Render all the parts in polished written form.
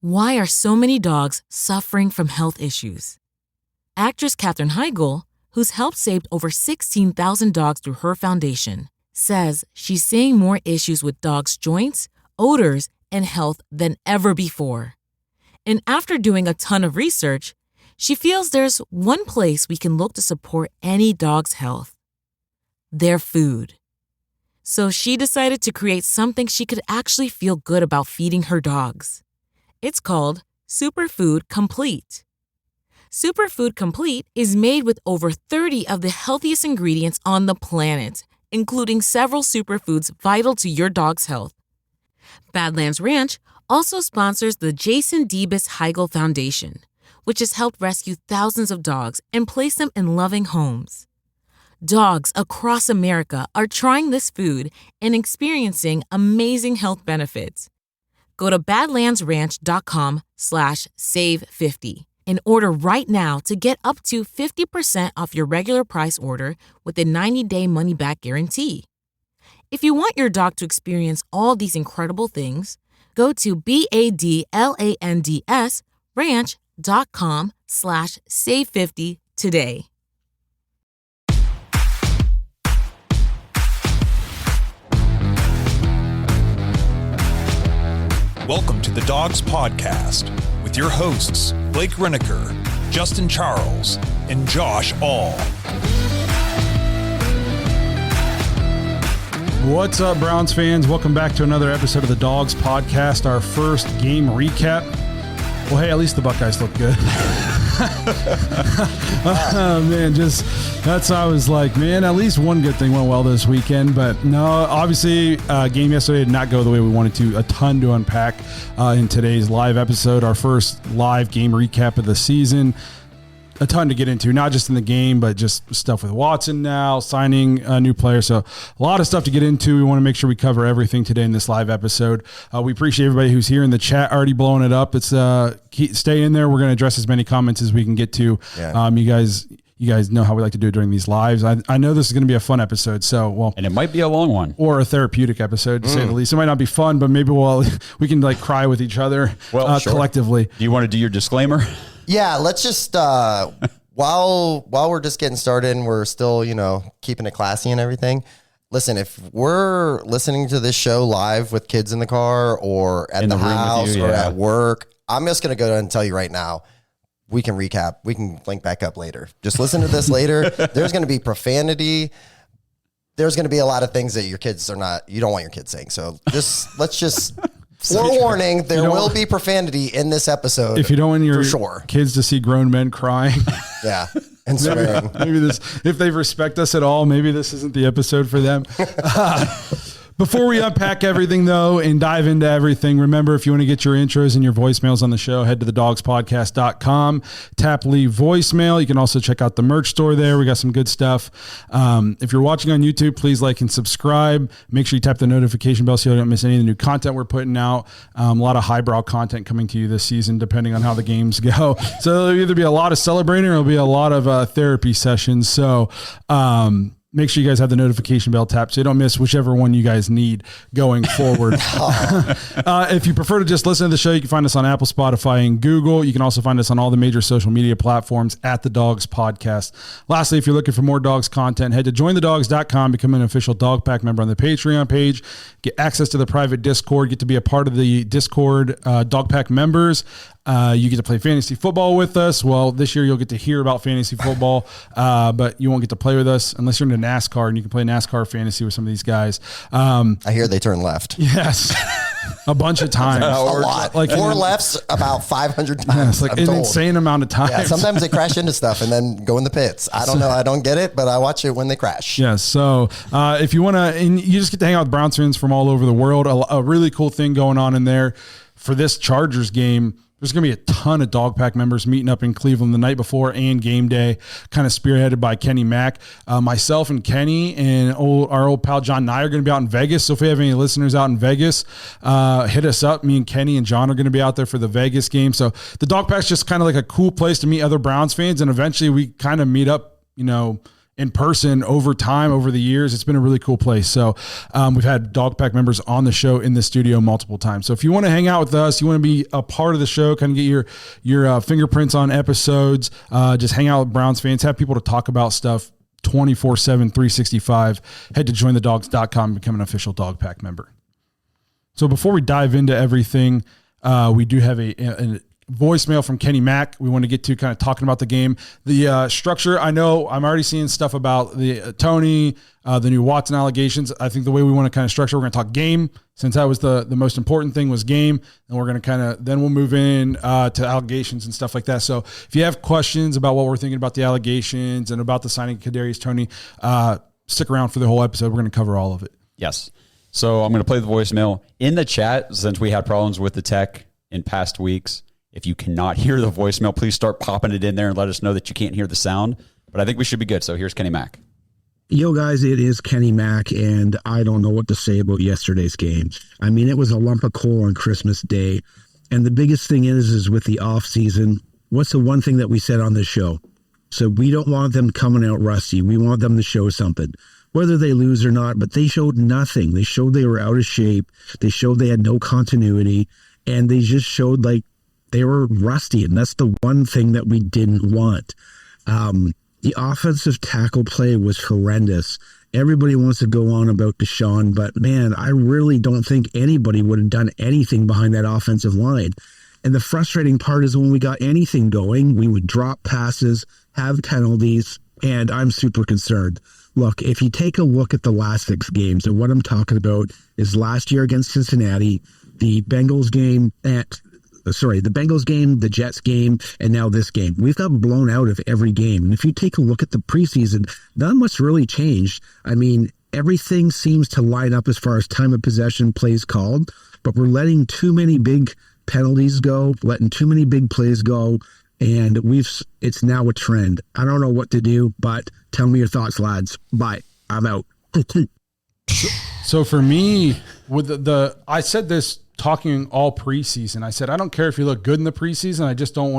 Why are so many dogs suffering from health issues? Actress Katherine Heigl, who's helped save over 16,000 dogs through her foundation, says she's seeing more issues with dogs' joints, odors, and health than ever before. And after doing a ton of research, she feels there's one place we can look to support any dog's health: their food. So she decided to create something she could actually feel good about feeding her dogs. It's called Superfood Complete. Superfood Complete is made with over 30 of the healthiest ingredients on the planet, including several superfoods vital to your dog's health. Badlands Ranch also sponsors the Jason Debus Heigl Foundation, which has helped rescue thousands of dogs and place them in loving homes. Dogs across America are trying this food and experiencing amazing health benefits. Go to badlandsranch.com/save50 and order right now to get up to 50% off your regular price order with a 90-day money-back guarantee. If you want your dog to experience all these incredible things, go to badlandsranch.com/save50 today. Welcome to the Dogs Podcast with your hosts, Blake Reneker, Justin Charles, and Josh All. What's up, Browns fans? Welcome back to another episode of the Dogs Podcast, our first game recap. Well, hey, at least the Buckeyes look good. Man, I was like, man, at least one good thing went well this weekend. But no, obviously, game yesterday did not go the way we wanted to. A ton to unpack in today's live episode, our first live game recap of the season. A ton to get into, not just in the game, but just stuff with Watson now, signing a new player. So a lot of stuff to get into. We want to make sure we cover everything today in this live episode. We appreciate everybody who's here in the chat already blowing it up. It's stay in there. We're going to address as many comments as we can get to. Yeah. You guys know how we like to do it during these lives. I know this is going to be a fun episode. And it might be a long one. Or a therapeutic episode, to say the least. It might not be fun, but maybe we can cry with each other sure. Collectively. Do you want to do your disclaimer? Yeah, let's just, while we're just getting started and we're still, keeping it classy and everything, listen, if we're listening to this show live with kids in the car or at the house or at work, I'm just going to go ahead and tell you right now, we can recap. We can link back up later. Just listen to this later. There's going to be profanity. There's going to be a lot of things that you don't want your kids saying. So let's just... Forewarning, there will be profanity in this episode. If you don't want your kids to see grown men crying. Yeah. And swearing. Maybe if they respect us at all, maybe this isn't the episode for them. Before we unpack everything, though, and dive into everything, remember, if you want to get your intros and your voicemails on the show, head to thedogspodcast.com, tap leave voicemail. You can also check out the merch store there. We got some good stuff. If you're watching on YouTube, please like and subscribe. Make sure you tap the notification bell so you don't miss any of the new content we're putting out. A lot of highbrow content coming to you this season, depending on how the games go. So there'll either be a lot of celebrating or it'll be a lot of therapy sessions. So, make sure you guys have the notification bell tapped so you don't miss whichever one you guys need going forward. If you prefer to just listen to the show, you can find us on Apple, Spotify, and Google. You can also find us on all the major social media platforms at The Dogs Podcast. Lastly, if you're looking for more dogs content, head to jointhedogs.com, become an official Dog Pack member on the Patreon page, get access to the private Discord, get to be a part of the Discord Dog Pack members. You get to play fantasy football with us. Well, this year you'll get to hear about fantasy football, but you won't get to play with us unless you're into NASCAR, and you can play NASCAR fantasy with some of these guys. I hear they turn left. Yes. A bunch of times. A lot. Like 4 lefts about 500 times. Yes, an insane amount of times. Yeah, sometimes they crash into stuff and then go in the pits. I don't know. I don't get it, but I watch it when they crash. Yes. So if you want to, and you just get to hang out with Browns fans from all over the world, a really cool thing going on in there for this Chargers game. There's going to be a ton of Dog Pack members meeting up in Cleveland the night before and game day, kind of spearheaded by Kenny Mack. Myself and Kenny and our old pal John Nye are going to be out in Vegas. So if we have any listeners out in Vegas, hit us up. Me and Kenny and John are going to be out there for the Vegas game. So the Dog Pack's just kind of like a cool place to meet other Browns fans. And eventually we kind of meet up, in in person over time, over the years. It's been a really cool place. So we've had Dog Pack members on the show in the studio multiple times. So if you want to hang out with us, you want to be a part of the show, kind of get your fingerprints on episodes, just hang out with Browns fans, have people to talk about stuff 24/7, 365, head to jointhedogs.com and become an official Dog Pack member. So before we dive into everything, we do have a voicemail from Kenny Mack. We want to get to kind of talking about the game. The structure, I know I'm already seeing stuff about the Toney, the new Watson allegations. I think the way we want to kind of structure, we're going to talk game, since that was the most important thing was game. And we're going to then we'll move in to allegations and stuff like that. So if you have questions about what we're thinking about the allegations and about the signing of Kadarius Toney, stick around for the whole episode. We're going to cover all of it. Yes. So I'm going to play the voicemail in the chat, since we had problems with the tech in past weeks. If you cannot hear the voicemail, please start popping it in there and let us know that you can't hear the sound. But I think we should be good. So here's Kenny Mack. Yo, guys, it is Kenny Mack, and I don't know what to say about yesterday's game. I mean, it was a lump of coal on Christmas Day. And the biggest thing is with the off season, what's the one thing that we said on this show? So we don't want them coming out rusty. We want them to show something, whether they lose or not. But they showed nothing. They showed they were out of shape. They showed they had no continuity, and they just showed like they were rusty, and that's the one thing that we didn't want. The offensive tackle play was horrendous. Everybody wants to go on about Deshaun, but man, I really don't think anybody would have done anything behind that offensive line. And the frustrating part is when we got anything going, we would drop passes, have penalties, and I'm super concerned. Look, if you take a look at the last 6 games, and what I'm talking about is last year against Cincinnati, the Bengals game, the Jets game, and now this game. We've got blown out of every game. And if you take a look at the preseason, not much really changed. I mean, everything seems to line up as far as time of possession, plays called, but we're letting too many big penalties go, letting too many big plays go, and it's now a trend. I don't know what to do, but tell me your thoughts, lads. Bye. I'm out. So for me, with I said this talking all preseason. I said, I don't care if you look good in the preseason.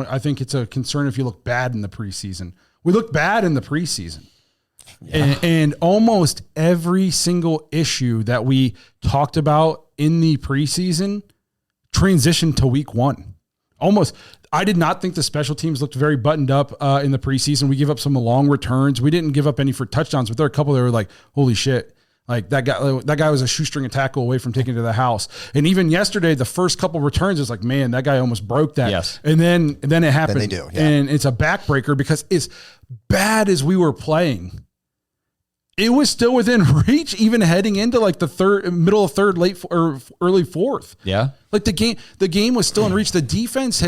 I think it's a concern if you look bad in the preseason. We look bad in the preseason. Yeah. And almost every single issue that we talked about in the preseason transitioned to week 1. Almost. I did not think the special teams looked very buttoned up in the preseason. We gave up some long returns. We didn't give up any for touchdowns, but there were a couple that were like, holy shit. Like that guy was a shoestring tackle away from taking it to the house. And even yesterday, the first couple returns is like, man, that guy almost broke that. Yes. And then it happened. Then they do. Yeah. And it's a backbreaker because as bad as we were playing, it was still within reach, even heading into like the middle of third, late or early fourth. Yeah. Like the game was still in reach. The defense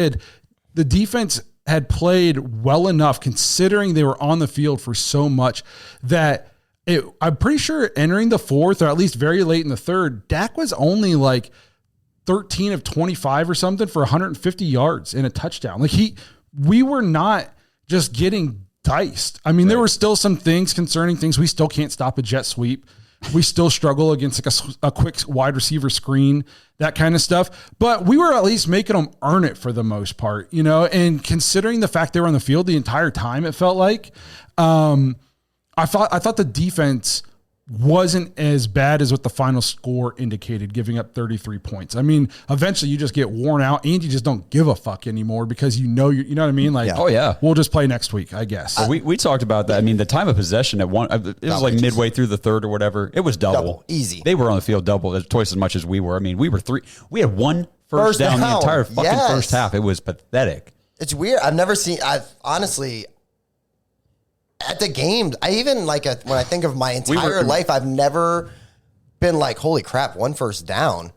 had played well enough, considering they were on the field for so much, that I'm pretty sure entering the fourth, or at least very late in the third, Dak was only like 13 of 25 or something for 150 yards and a touchdown. Like we were not just getting diced. I mean, There were still some things concerning things. We still can't stop a jet sweep. We still struggle against like a quick wide receiver screen, that kind of stuff. But we were at least making them earn it for the most part, and considering the fact they were on the field the entire time, it felt like, I thought the defense wasn't as bad as what the final score indicated, giving up 33 points. I mean, eventually you just get worn out and you just don't give a fuck anymore because you know what I mean? Like, Oh, yeah. We'll just play next week, I guess. We talked about that. I mean, the time of possession it was like midway through the third or whatever. It was double. Easy. They were on the field double, twice as much as we were. I mean, we had one first down the entire fucking first half. It was pathetic. It's weird. Honestly, at the game, when I think of my entire life, I've never been like, holy crap, one first down.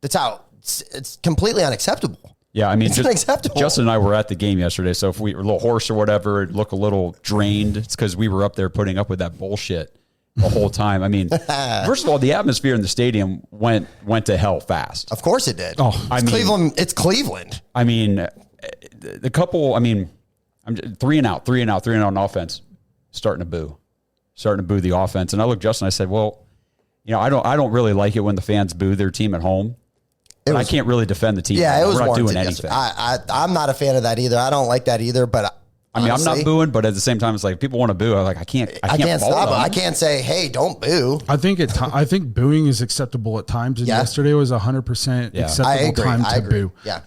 It's completely unacceptable. Yeah, I mean, it's unacceptable. Justin and I were at the game yesterday, so if we were a little hoarse or whatever, it look a little drained, it's because we were up there putting up with that bullshit the whole time. I mean, first of all, the atmosphere in the stadium went to hell fast. Of course it did. Cleveland. It's Cleveland. I mean, I'm 3 and out on offense, starting to boo the offense. And I looked at Justin, I said, well, I don't really like it when the fans boo their team at home. I can't really defend the team. Yeah, it was We're not warranted doing anything. I'm not a fan of that either. I don't like that either, but I mean, honestly. I'm not booing, but at the same time, it's like people want to boo. I'm like, I can't stop fault it. them. I can't say, hey, don't boo. I think booing is acceptable at times, and yesterday was 100% acceptable time to boo. Yeah.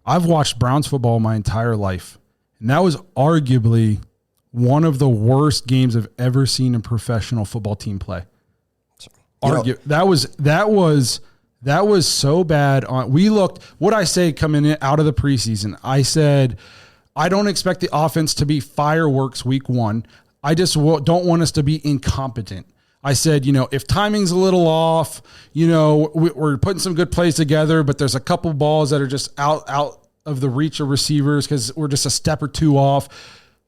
I've watched Browns football my entire life, and that was arguably one of the worst games I've ever seen a professional football team play. That was so bad. We looked, what I say coming in out of the preseason, I said, I don't expect the offense to be fireworks week one. I just don't want us to be incompetent. I said, if timing's a little off, we're putting some good plays together, but there's a couple balls that are just out of the reach of receivers because we're just a step or two off.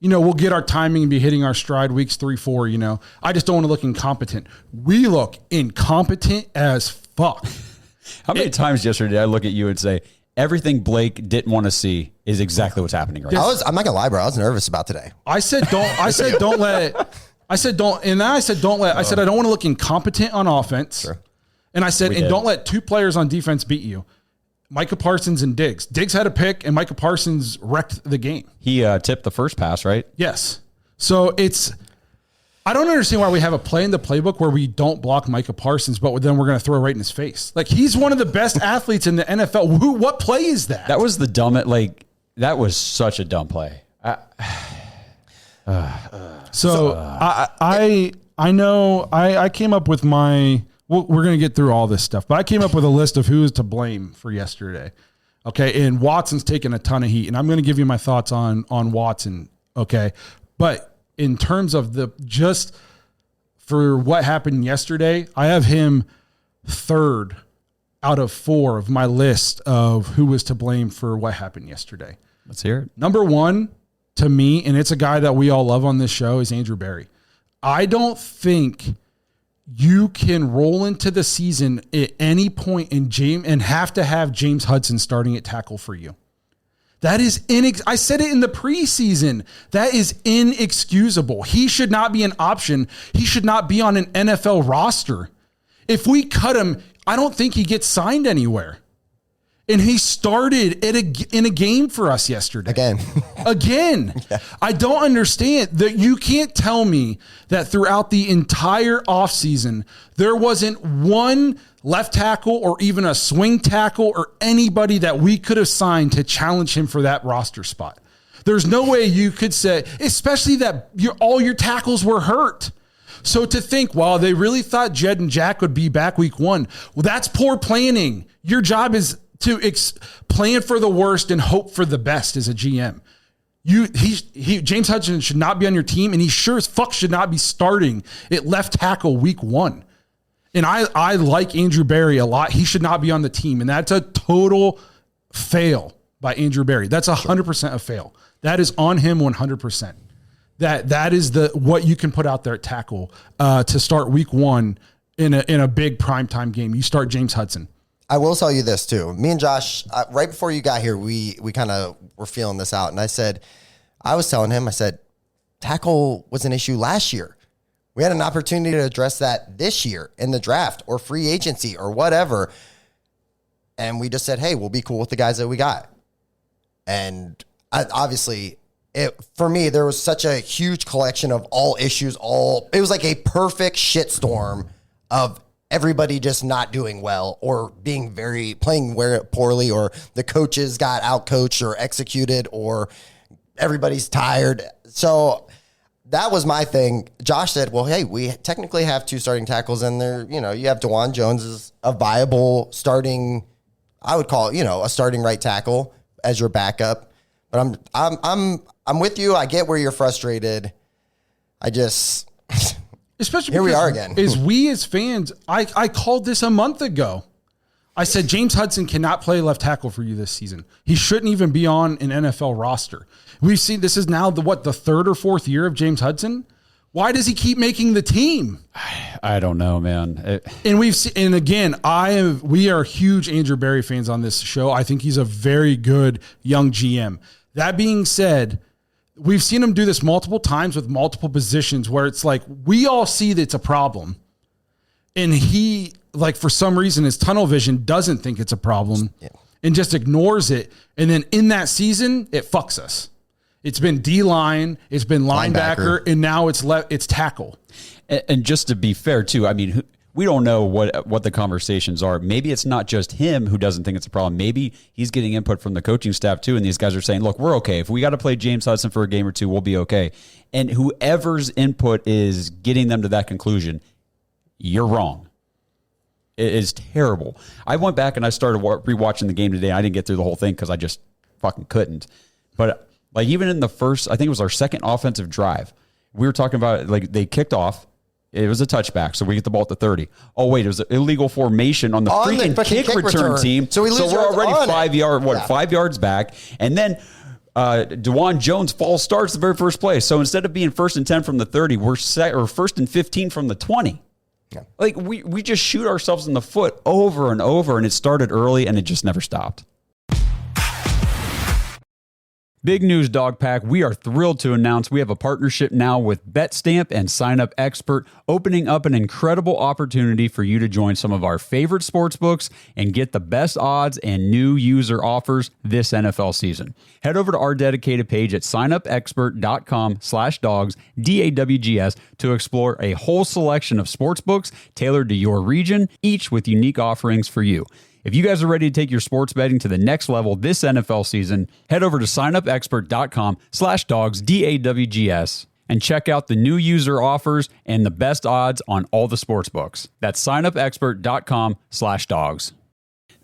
We'll get our timing and be hitting our stride weeks 3, 4, I just don't want to look incompetent. We look incompetent as fuck. How many times yesterday did I look at you and say, everything Blake didn't want to see is exactly what's happening right now? I'm not gonna lie, bro. I was nervous about today. I said, I said, I don't want to look incompetent on offense. Sure. And I said, don't let two players on defense beat you. Micah Parsons and Diggs. Diggs had a pick, and Micah Parsons wrecked the game. He tipped the first pass, right? Yes. So I don't understand why we have a play in the playbook where we don't block Micah Parsons, but then we're going to throw right in his face. Like, he's one of the best athletes in the NFL. What play is that? That was the dumbest. That was such a dumb play. I know I came up with my. We're going to get through all this stuff, but I came up with a list of who is to blame for yesterday. Okay, and Watson's taken a ton of heat, and I'm going to give you my thoughts on Watson. Okay, but in terms of just for what happened yesterday, I have him third out of 4 of my list of who was to blame for what happened yesterday. Let's hear it. Number 1 to me, and it's a guy that we all love on this show, is Andrew Berry. I don't think you can roll into the season at any point and have to have James Hudson starting at tackle for you. That is I said it in the preseason. That is inexcusable. He should not be an option. He should not be on an NFL roster. If we cut him, I don't think he gets signed anywhere. And he started in a game for us yesterday. Again. Yeah. I don't understand that. You can't tell me that throughout the entire offseason, there wasn't one left tackle or even a swing tackle or anybody that we could have signed to challenge him for that roster spot. There's no way you could say, especially that all your tackles were hurt. So to think, they really thought Jed and Jack would be back week 1. Well, that's poor planning. Your job is to plan for the worst and hope for the best as a GM. James Hudson should not be on your team, and he sure as fuck should not be starting at left tackle week 1. And I like Andrew Berry a lot. He should not be on the team, and that's a total fail by Andrew Berry. That's 100% a fail. That is on him 100%. That is what you can put out there at tackle to start week 1 in a big primetime game. You start James Hudson. I will tell you this too. Me and Josh, right before you got here, we kind of were feeling this out. And I was telling him, tackle was an issue last year. We had an opportunity to address that this year in the draft or free agency or whatever. And we just said, hey, we'll be cool with the guys that we got. And for me, there was such a huge collection of all issues. It was like a perfect shitstorm of everybody just not doing well or playing poorly, or the coaches got outcoached or executed, or everybody's tired. So that was my thing. Josh said, well, hey, we technically have 2 starting tackles, and there, you have DeJuan Jones as a viable starting, I would call it, a starting right tackle as your backup. But I'm with you. I get where you're frustrated. Especially here we are again. We as fans, I called this a month ago. I said James Hudson cannot play left tackle for you this season. He shouldn't even be on an NFL roster. We've seen this is now the 3rd or 4th year of James Hudson. Why does he keep making the team? I don't know, man. We are huge Andrew Berry fans on this show. I think he's a very good young GM. That being said, we've seen him do this multiple times with multiple positions where it's like we all see that it's a problem. And he, for some reason, his tunnel vision doesn't think it's a problem and just ignores it. And then in that season, it fucks us. It's been D-line, it's been linebacker, and now it's tackle. And just to be fair, too, I mean, we don't know what the conversations are. Maybe it's not just him who doesn't think it's a problem. Maybe he's getting input from the coaching staff, too, and these guys are saying, look, we're okay. If we got to play James Hudson for a game or two, we'll be okay. And whoever's input is getting them to that conclusion, you're wrong. It is terrible. I went back and I started rewatching the game today. I didn't get through the whole thing because I just fucking couldn't. But like even in the first, I think it was our second offensive drive, we were talking about like they kicked off. It was a touchback, so we get the ball at the 30. Oh, wait, it was an illegal formation on the freaking kick return team. So we're already 5 yards back. And then DeJuan Jones false starts the very first play. So instead of being 1st and 10 from the 30, we're 1st and 15 from the 20. Yeah. Like we just shoot ourselves in the foot over and over, and it started early and it just never stopped. Big news, Dog Pack. We are thrilled to announce we have a partnership now with BetStamp and Sign Up Expert, opening up an incredible opportunity for you to join some of our favorite sports books and get the best odds and new user offers this NFL season. Head over to our dedicated page at signupexpert.com/dogs, DAWGS, to explore a whole selection of sports books tailored to your region, each with unique offerings for you. If you guys are ready to take your sports betting to the next level this NFL season, head over to signupexpert.com/dogs, DAWGS, and check out the new user offers and the best odds on all the sports books. That's signupexpert.com/dogs.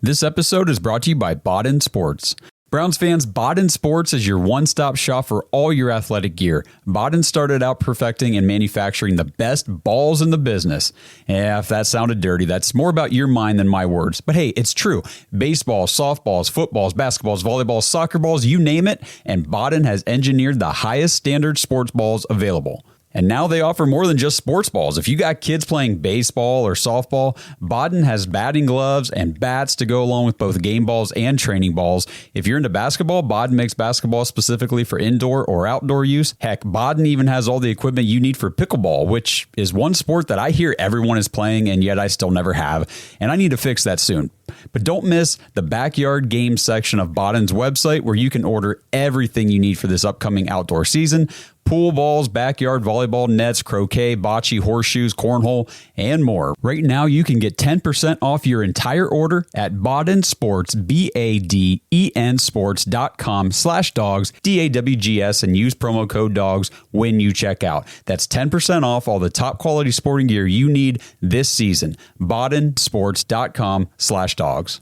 This episode is brought to you by Badlands Sports. Browns fans, Badlands Sports is your one-stop shop for all your athletic gear. Badlands started out perfecting and manufacturing the best balls in the business. Yeah, if that sounded dirty, that's more about your mind than my words. But hey, it's true. Baseballs, softballs, footballs, basketballs, volleyballs, soccer balls, you name it, and Badlands has engineered the highest standard sports balls available. And now they offer more than just sports balls. If you got kids playing baseball or softball, Badlands has batting gloves and bats to go along with both game balls and training balls. If you're into basketball, Badlands makes basketball specifically for indoor or outdoor use. Heck, Badlands even has all the equipment you need for pickleball, which is one sport that I hear everyone is playing, and yet I still never have. And I need to fix that soon. But don't miss the backyard game section of Badlands' website, where you can order everything you need for this upcoming outdoor season. Pool balls, backyard volleyball nets, croquet, bocce, horseshoes, cornhole, and more. Right now, you can get 10% off your entire order at Badlands Sports, BADEN sports.com/dogs, DAWGS, and use promo code DOGS when you check out. That's 10% off all the top quality sporting gear you need this season. BadlandsSports.com/dogs.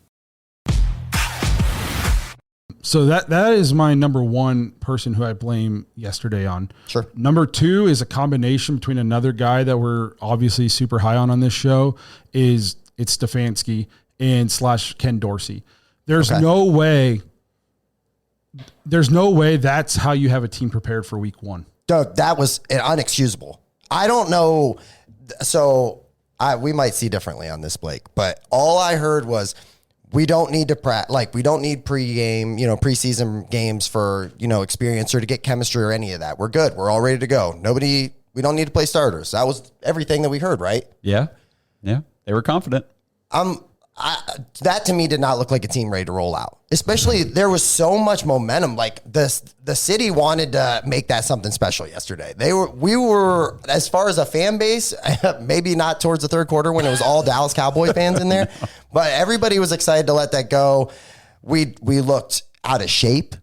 So that is my number one person who I blame yesterday on. Sure. Number two is a combination between another guy that we're obviously super high on this show. It's Stefanski and / Ken Dorsey. There's no way that's how you have a team prepared for week one. Doug, that was unexcusable. I don't know. So we might see differently on this, Blake, but all I heard was, we don't need to we don't need pre-game, preseason games for, experience or to get chemistry or any of that. We're good. We're all ready to go. We don't need to play starters. That was everything that we heard, right? Yeah. Yeah. They were confident. That to me did not look like a team ready to roll out. Especially there was so much momentum. Like the city wanted to make that something special yesterday. We were, as far as a fan base, maybe not towards the third quarter when it was all Dallas Cowboys fans in there, but everybody was excited to let that go. We looked out of shape.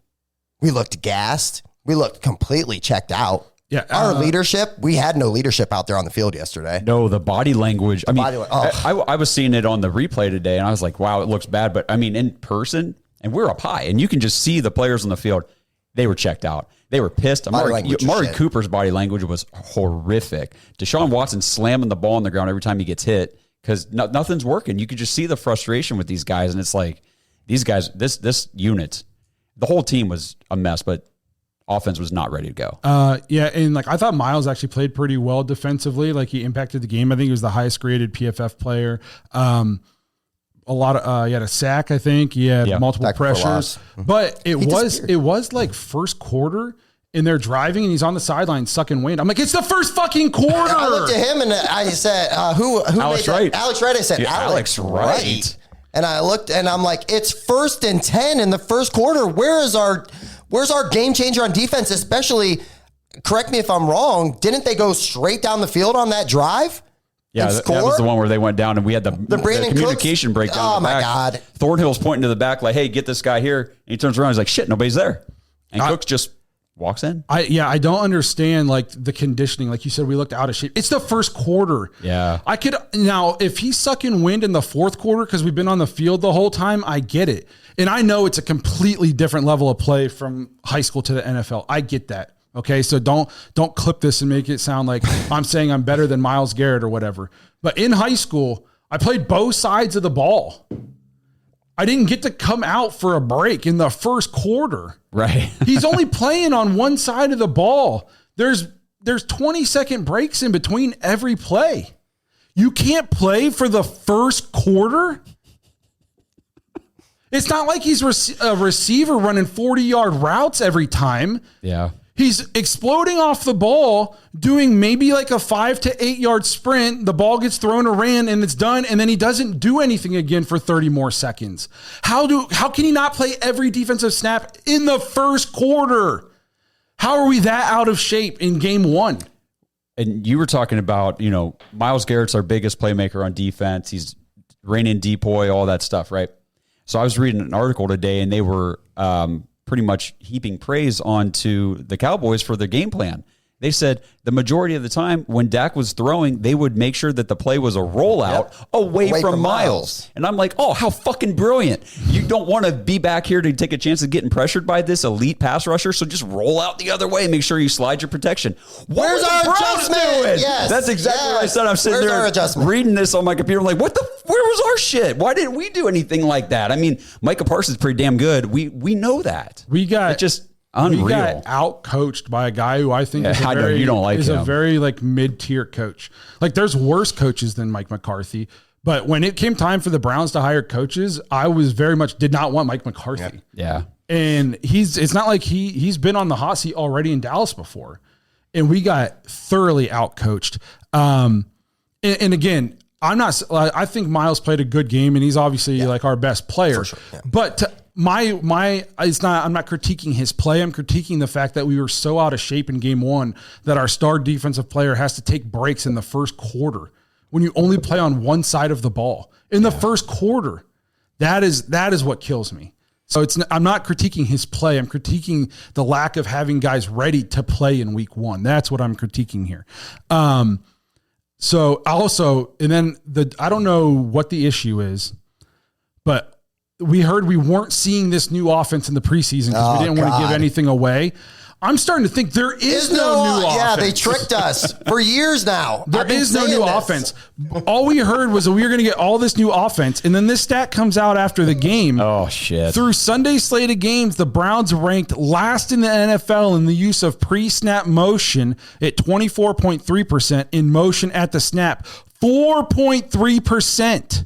We looked gassed. We looked completely checked out. Yeah, our leadership, we had no leadership out there on the field yesterday. No, the body language. I was seeing it on the replay today, and I was like, wow, it looks bad. But, in person, and we're up high, and you can just see the players on the field. They were checked out. They were pissed. Amari Cooper's body language was horrific. Deshaun Watson slamming the ball on the ground every time he gets hit because nothing's working. You could just see the frustration with these guys, and it's like, these guys, this unit, the whole team was a mess, but offense was not ready to go. And I thought Miles actually played pretty well defensively. Like he impacted the game. I think he was the highest graded PFF player. He had a sack. I think he had multiple pressures, but it was like first quarter and they're driving and he's on the sideline sucking wind. I'm like, it's the first fucking quarter. I looked at him and I said, who Alex Wright. Alex Wright. I said, Alex Wright. And I looked and I'm like, it's 1st and 10 in the first quarter. Where is our Where's our game changer on defense? Especially, correct me if I'm wrong, didn't they go straight down the field on that drive? Yeah, that was the one where they went down and we had the communication breakdown. Oh, my God. Thornhill's pointing to the back like, hey, get this guy here. And he turns around. He's like, shit, nobody's there. And Cooks just walks in. I don't understand like the conditioning. Like you said, we looked out of shape. It's the first quarter. Yeah. Now, if he's sucking wind in the fourth quarter because we've been on the field the whole time, I get it. And I know it's a completely different level of play from high school to the NFL. I get that. Okay, so don't clip this and make it sound like I'm saying I'm better than Myles Garrett or whatever. But in high school, I played both sides of the ball. I didn't get to come out for a break in the first quarter. Right. He's only playing on one side of the ball. There's 20-second breaks in between every play. You can't play for the first quarter. It's not like he's a receiver running 40-yard routes every time. Yeah. He's exploding off the ball, doing maybe like a 5 to 8 yard sprint. The ball gets thrown or ran and it's done. And then he doesn't do anything again for 30 more seconds. How can he not play every defensive snap in the first quarter? How are we that out of shape in game one? And you were talking about, Myles Garrett's our biggest playmaker on defense. He's reigning depoy, all that stuff, right? So I was reading an article today and they were, pretty much heaping praise onto the Cowboys for their game plan. They said the majority of the time when Dak was throwing, they would make sure that the play was a rollout away from Myles. And I'm like, oh, how fucking brilliant. You don't want to be back here to take a chance of getting pressured by this elite pass rusher, so just roll out the other way and make sure you slide your protection. Where's our adjustment? Yes. That's exactly what I said. I'm sitting there reading this on my computer. I'm like, where was our shit? Why didn't we do anything like that? I mean, Micah Parsons is pretty damn good. We know that. It's just unreal. We got out-coached by a guy who I think is a very like mid-tier coach. Like there's worse coaches than Mike McCarthy. But when it came time for the Browns to hire coaches, I was very much did not want Mike McCarthy. Yeah. And it's not like he's been on the hot seat already in Dallas before. And we got thoroughly out-coached. And again, I think Myles played a good game and he's obviously like our best player. For sure. Yeah. But I'm not critiquing his play. I'm critiquing the fact that we were so out of shape in game one that our star defensive player has to take breaks in the first quarter when you only play on one side of the ball in the first quarter. That is what kills me. So I'm not critiquing his play. I'm critiquing the lack of having guys ready to play in week one. That's what I'm critiquing here. So also, and then I don't know what the issue is, but we heard we weren't seeing this new offense in the preseason because we didn't want to give anything away. I'm starting to think there is no new offense. Yeah, they tricked us for years now. There is no new offense. All we heard was that we were going to get all this new offense, and then this stat comes out after the game. Oh, shit. Through Sunday's slate of games, the Browns ranked last in the NFL in the use of pre-snap motion at 24.3%, in motion at the snap, 4.3%.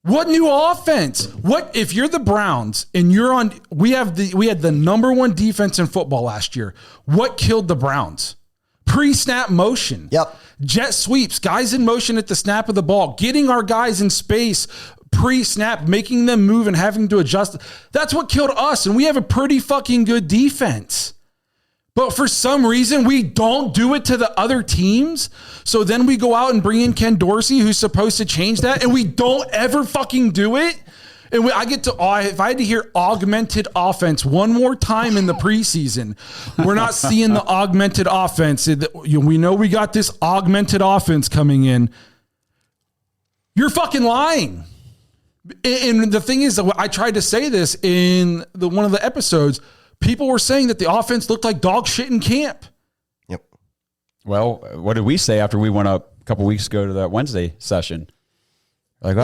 What new offense? What if you're the Browns and we had the number one defense in football last year. What killed the Browns? Pre-snap motion. Yep. Jet sweeps, guys in motion at the snap of the ball, getting our guys in space pre-snap, making them move and having to adjust. That's what killed us, and we have a pretty fucking good defense. But for some reason, we don't do it to the other teams. So then we go out and bring in Ken Dorsey, who's supposed to change that, and we don't ever fucking do it. And if I had to hear augmented offense one more time in the preseason, we're not seeing the augmented offense. We know we got this augmented offense coming in. You're fucking lying. And the thing is, I tried to say this in one of the episodes. People were saying that the offense looked like dog shit in camp. Yep. Well, what did we say after we went up a couple weeks ago to that Wednesday session? Like,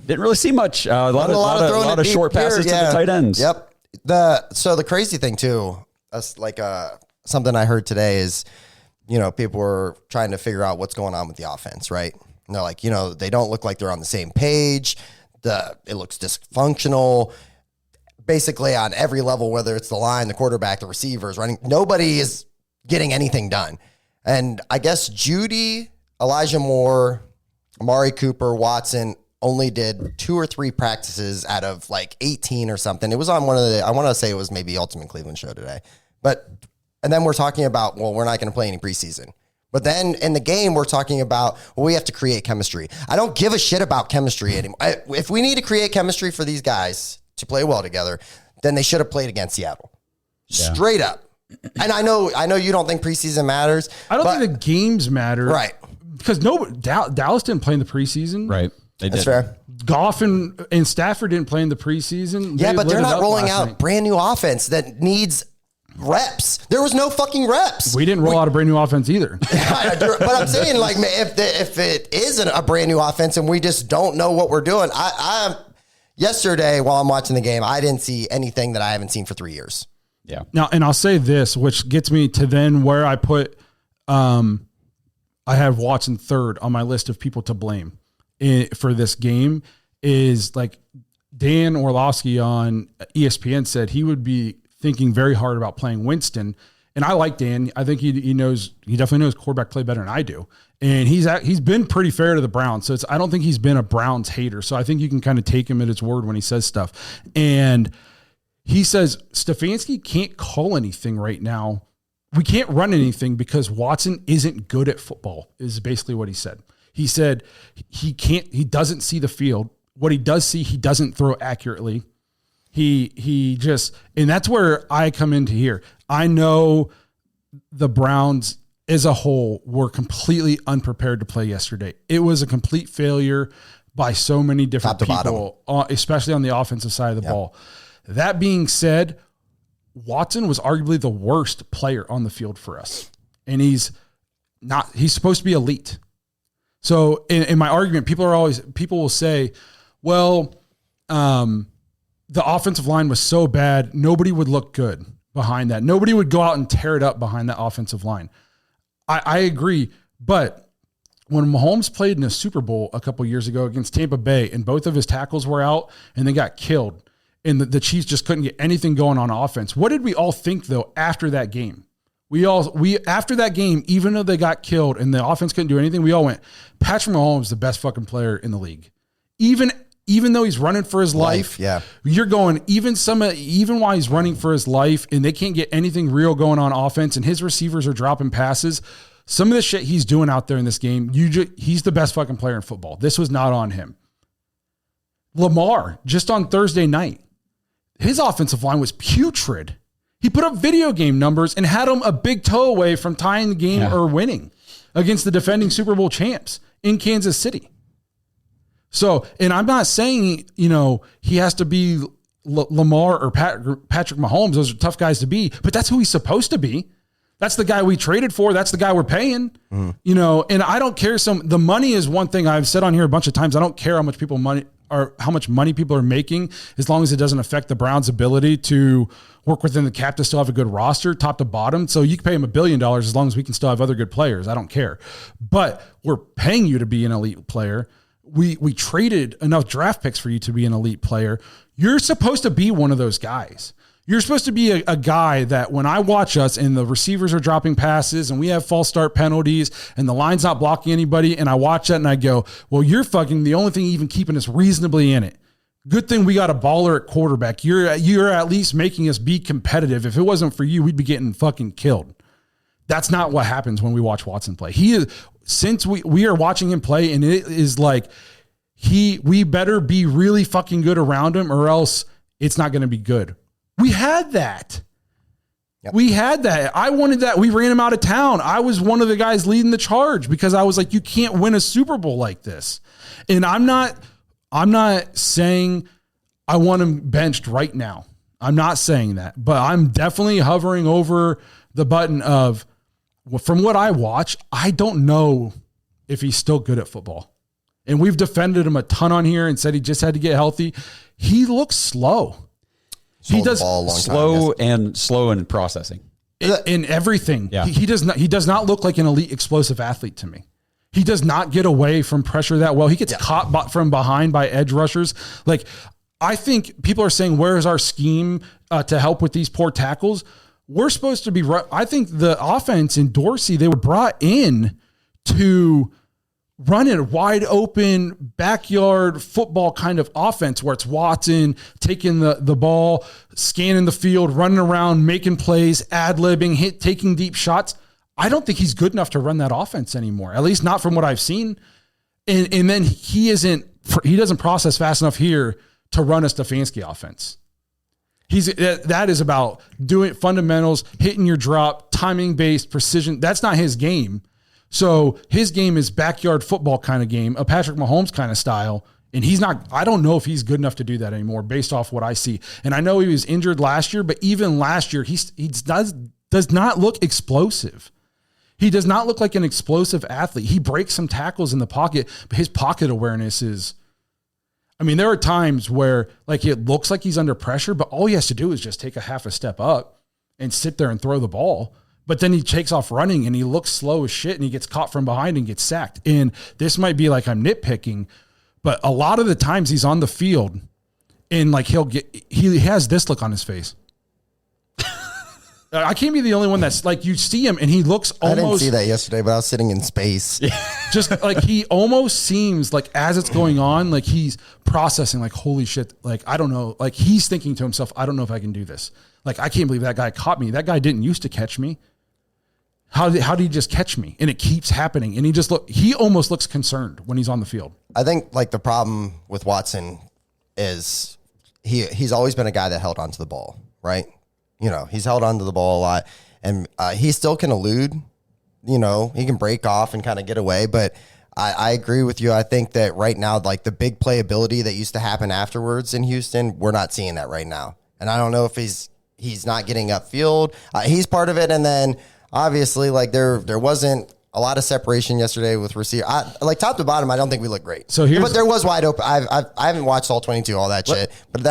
didn't really see much. A lot of short passes to the tight ends. Yep. So the crazy thing too, that's like something I heard today is, people were trying to figure out what's going on with the offense, right? And they're like, they don't look like they're on the same page. It looks dysfunctional. Basically on every level, whether it's the line, the quarterback, the receivers, running, nobody is getting anything done. And I guess Judy, Elijah Moore, Amari Cooper, Watson, only did 2 or 3 practices out of like 18 or something. It was on one of the, I want to say it was maybe Ultimate Cleveland show today. And then we're talking about, well, we're not going to play any preseason. But then in the game, we're talking about, well, we have to create chemistry. I don't give a shit about chemistry anymore. If we need to create chemistry for these guys to play well together, then they should have played against Seattle. Yeah. Straight up. And I know you don't think preseason matters. I don't think the games matter. Right. Because Dallas didn't play in the preseason. Right. That's fair. Goff and Stafford didn't play in the preseason. Yeah, but they're not rolling out brand new offense that needs reps. There was no fucking reps. We didn't roll out a brand new offense either. But I'm saying, like, if it isn't a brand new offense and we just don't know what we're doing, yesterday while I'm watching the game, I didn't see anything that I haven't seen for 3 years. Yeah. Now, and I'll say this, which gets me to then where I put, I have Watson third on my list of people to blame for this game, is like Dan Orlovsky on ESPN said he would be thinking very hard about playing Winston. And I like Dan. I think he definitely knows quarterback play better than I do. And he's been pretty fair to the Browns. So I don't think he's been a Browns hater. So I think you can kind of take him at his word when he says stuff. And he says Stefanski can't call anything right now. We can't run anything because Watson isn't good at football, is basically what he said. He said he doesn't see the field. What he does see, he doesn't throw accurately. He just, and that's where I come into here. I know the Browns as a whole were completely unprepared to play yesterday. It was a complete failure by so many different people, especially on the offensive side of the ball. That being said, Watson was arguably the worst player on the field for us. And he's supposed to be elite. So in my argument, people will say, well, the offensive line was so bad, nobody would look good behind that. Nobody would go out and tear it up behind that offensive line. I agree, but when Mahomes played in a Super Bowl a couple years ago against Tampa Bay and both of his tackles were out and they got killed and the Chiefs just couldn't get anything going on offense, what did we all think, though, after that game? We after that game, even though they got killed and the offense couldn't do anything, we all went, Patrick Mahomes is the best fucking player in the league. Even though he's running for his life, you're going, even while he's running for his life and they can't get anything real going on offense and his receivers are dropping passes, some of the shit he's doing out there in this game, he's the best fucking player in football. This was not on him. Lamar, just on Thursday night, his offensive line was putrid. He put up video game numbers and had him a big toe away from tying the game or winning against the defending Super Bowl champs in Kansas City. So, and I'm not saying, he has to be Lamar or Patrick Mahomes. Those are tough guys to be, but that's who he's supposed to be. That's the guy we traded for. That's the guy we're paying, and I don't care. The money is one thing I've said on here a bunch of times. I don't care how much money people are making, as long as it doesn't affect the Browns' ability to work within the cap to still have a good roster, top to bottom. So you can pay him $1 billion as long as we can still have other good players. I don't care, but we're paying you to be an elite player. We traded enough draft picks for you to be an elite player. You're supposed to be one of those guys. You're supposed to be a guy that when I watch us and the receivers are dropping passes and we have false start penalties and the line's not blocking anybody, and I watch that and I go, well, you're fucking the only thing even keeping us reasonably in it. Good thing we got a baller at quarterback. You're at least making us be competitive. If it wasn't for you, we'd be getting fucking killed. That's not what happens when we watch Watson play. Since we are watching him play, and it is like we better be really fucking good around him or else it's not going to be good. We had that. Yep. We had that. I wanted that. We ran him out of town. I was one of the guys leading the charge because I was like, you can't win a Super Bowl like this. And I'm not saying I want him benched right now. I'm not saying that, but I'm definitely hovering over the button of, from what I watch, I don't know if he's still good at football. And we've defended him a ton on here and said he just had to get healthy. He looks slow. He does slow in processing. In everything. Yeah. He does not look like an elite explosive athlete to me. He does not get away from pressure that well. He gets caught from behind by edge rushers. Like, I think people are saying, where's our scheme to help with these poor tackles? We're supposed to be, I think the offense in Dorsey, they were brought in to running wide open backyard football kind of offense where it's Watson taking the ball, scanning the field, running around, making plays, ad-libbing, taking deep shots. I don't think he's good enough to run that offense anymore, at least not from what I've seen. And then he doesn't process fast enough here to run a Stefanski offense. That is about doing fundamentals, hitting your drop, timing based precision. That's not his game. So his game is backyard football kind of game, a Patrick Mahomes kind of style. And I don't know if he's good enough to do that anymore based off what I see. And I know he was injured last year, but even last year, he does not look explosive. He does not look like an explosive athlete. He breaks some tackles in the pocket, but his pocket awareness is, there are times where like it looks like he's under pressure, but all he has to do is just take a half a step up and sit there and throw the ball. But then he takes off running and he looks slow as shit and he gets caught from behind and gets sacked. And this might be like I'm nitpicking, but a lot of the times he's on the field and like he has this look on his face. I can't be the only one that's like, you see him and he looks almost. I didn't see that yesterday, but I was sitting in space. Just like he almost seems like as it's going on, like he's processing like, holy shit. Like, I don't know. Like he's thinking to himself, I don't know if I can do this. Like, I can't believe that guy caught me. That guy didn't used to catch me. How did he just catch me? And it keeps happening. And he almost looks concerned when he's on the field. I think like the problem with Watson is he's always been a guy that held onto the ball, right? He's held onto the ball a lot, and he still can elude. He can break off and kind of get away. But I agree with you. I think that right now, like the big playability that used to happen afterwards in Houston, we're not seeing that right now. And I don't know if he's not getting upfield. He's part of it, and then obviously, like there wasn't a lot of separation yesterday with receiver. Like top to bottom, I don't think we look great. But there was wide open. I haven't watched all 22, all that shit. But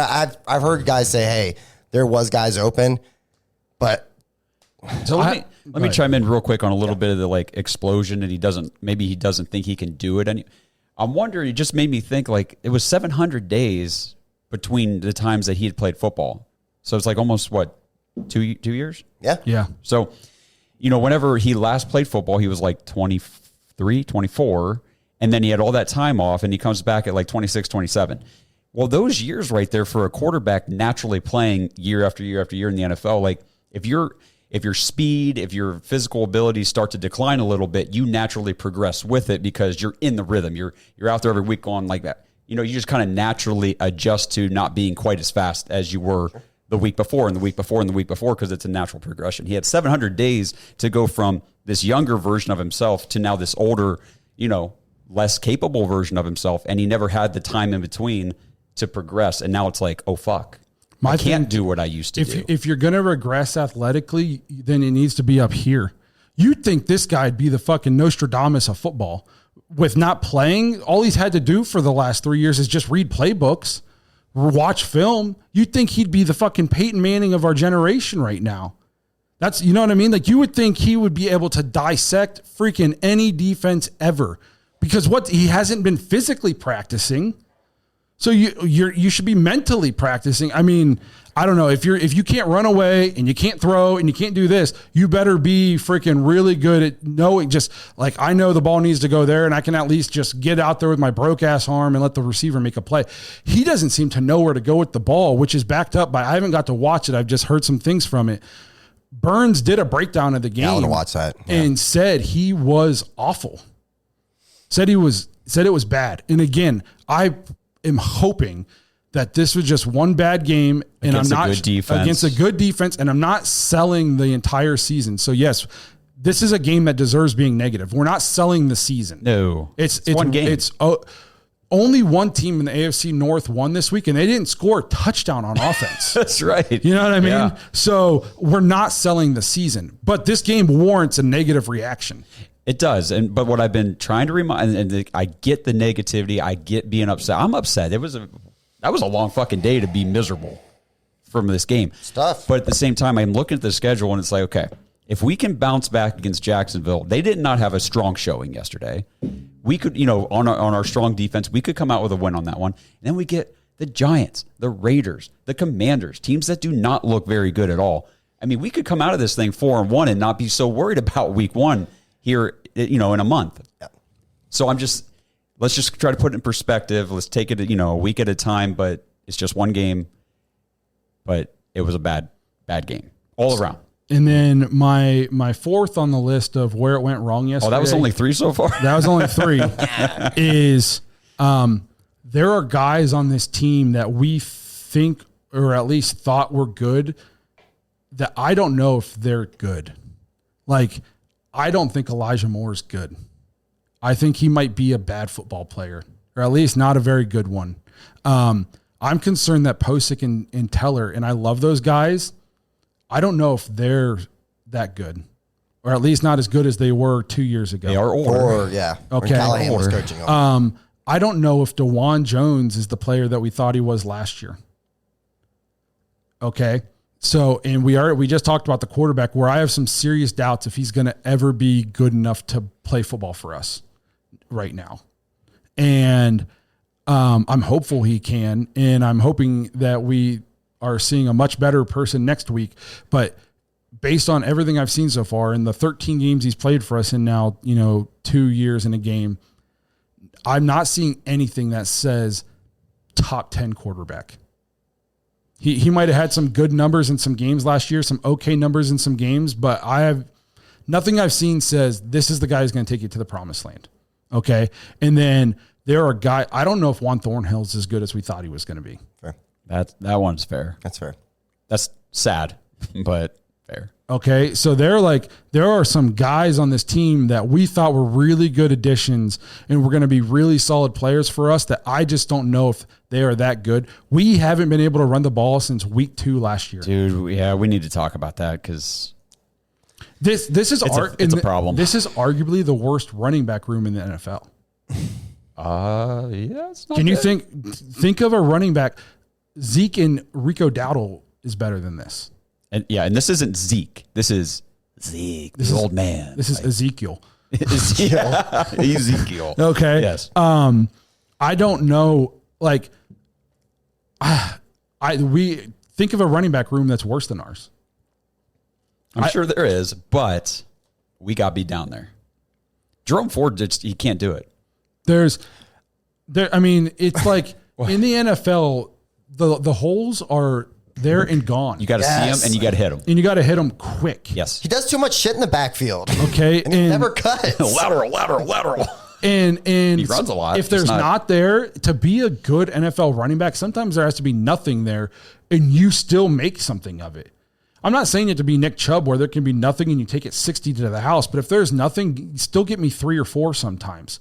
I've heard guys say, hey. There was guys open, but so let me chime in real quick on a little bit of the like explosion, and he doesn't think he can do it. And I'm wondering, it just made me think like it was 700 days between the times that he had played football. So it's like almost what, 2 years? Yeah. So, whenever he last played football, he was like 23, 24, and then he had all that time off, and he comes back at like 26, 27. Well, those years right there for a quarterback naturally playing year after year after year in the NFL, like if your speed, if your physical abilities start to decline a little bit, you naturally progress with it because you're in the rhythm. You're out there every week going like that. You just kind of naturally adjust to not being quite as fast as you were the week before and the week before and the week before because it's a natural progression. He had 700 days to go from this younger version of himself to now this older, less capable version of himself, and he never had the time in between to progress, and now it's like, oh fuck, I can't do what I used to do. If you're going to regress athletically, then it needs to be up here. You'd think this guy'd be the fucking Nostradamus of football. With not playing, all he's had to do for the last 3 years is just read playbooks, watch film. You'd think he'd be the fucking Peyton Manning of our generation right now. That's, you know what I mean? Like you would think he would be able to dissect freaking any defense ever because he hasn't been physically practicing. So you should be mentally practicing. I don't know, if you can't run away and you can't throw and you can't do this, you better be freaking really good at knowing just like I know the ball needs to go there and I can at least just get out there with my broke ass arm and let the receiver make a play. He doesn't seem to know where to go with the ball, which is backed up by I haven't got to watch it. I've just heard some things from it. Burns did a breakdown of the game. I want to watch that. And said he was awful. Said it was bad. And again, I am hoping that this was just one bad game and against a good defense, and I'm not selling the entire season. So yes, this is a game that deserves being negative. We're not selling the season. No, it's one game. It's only one team in the AFC North won this week, and they didn't score a touchdown on offense. That's right. You know what I mean? Yeah. So we're not selling the season, but this game warrants a negative reaction. It does. But what I've been trying to remind, and I get the negativity, I get being upset. I'm upset. That was a long fucking day to be miserable from this game. Stuff. But at the same time, I'm looking at the schedule and it's like, okay, if we can bounce back against Jacksonville, they did not have a strong showing yesterday. We could, on our strong defense, we could come out with a win on that one. And then we get the Giants, the Raiders, the Commanders, teams that do not look very good at all. We could come out of this thing 4-1 and not be so worried about week one here, in a month. Yeah. So let's just try to put it in perspective. Let's take it, a week at a time, but it's just one game. But it was a bad game all around. And then my fourth on the list of where it went wrong yesterday. Oh, that was only 3 so far? That was only 3. Is there are guys on this team that we think, or at least thought were good, that I don't know if they're good. Like, I don't think Elijah Moore is good. I think he might be a bad football player, or at least not a very good one. I'm concerned that Posick and Teller, and I love those guys, I don't know if they're that good, or at least not as good as they were 2 years ago. They are older. Or, yeah. Okay. When Callahan was coaching them. I don't know if DeJuan Jones is the player that we thought he was last year. Okay. So, and we just talked about the quarterback, where I have some serious doubts if he's going to ever be good enough to play football for us right now. And I'm hopeful he can, and I'm hoping that we are seeing a much better person next week. But based on everything I've seen so far in the 13 games he's played for us in now, 2 years in a game, I'm not seeing anything that says top 10 quarterback. He might have had some good numbers in some games last year, some okay numbers in some games, but nothing I've seen says this is the guy who's going to take you to the promised land. Okay. And then there are guys, I don't know if Juan Thornhill is as good as we thought he was going to be. Fair. That one's fair. That's fair. That's sad, but fair. Okay. So there are some guys on this team that we thought were really good additions and were going to be really solid players for us that I just don't know if they are that good. We haven't been able to run the ball since week 2 last year. Dude, yeah, we need to talk about that because this is it's a problem. This is arguably the worst running back room in the NFL. Yeah, it's not Can you good. think of a running back? Zeke and Rico Dowdle is better than this. And this isn't Zeke. This is Zeke, this old man. This is Ezekiel. Ezekiel. Okay. Yes. I don't know. Like, we think of a running back room that's worse than ours. I'm sure there is, but we got beat down there. Jerome Ford he can't do it. I mean, it's like in the NFL, the holes are there and gone. You got to see him and you got to hit him. And you got to hit them quick. Yes. He does too much shit in the backfield. Okay. And he never cuts. Lateral. And he runs a lot. If there's not there to be a good NFL running back, sometimes there has to be nothing there and you still make something of it. I'm not saying it to be Nick Chubb where there can be nothing and you take it 60 to the house, but if there's nothing, still get me 3 or 4 sometimes.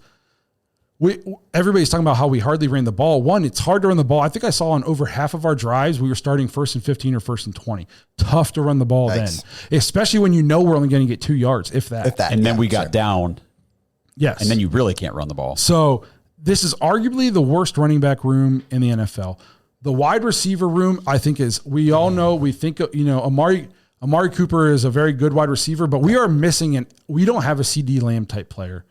Everybody's talking about how we hardly ran the ball. One, it's hard to run the ball. I think I saw on over half of our drives, we were starting 1st and 15 or 1st and 20. Tough to run the ball then, especially when we're only going to get 2 yards, if that. And then we got down. Yes. And then you really can't run the ball. So this is arguably the worst running back room in the NFL. The wide receiver room, I think, we all know, we think, Amari Cooper is a very good wide receiver, but we are missing we don't have a CD Lamb type player.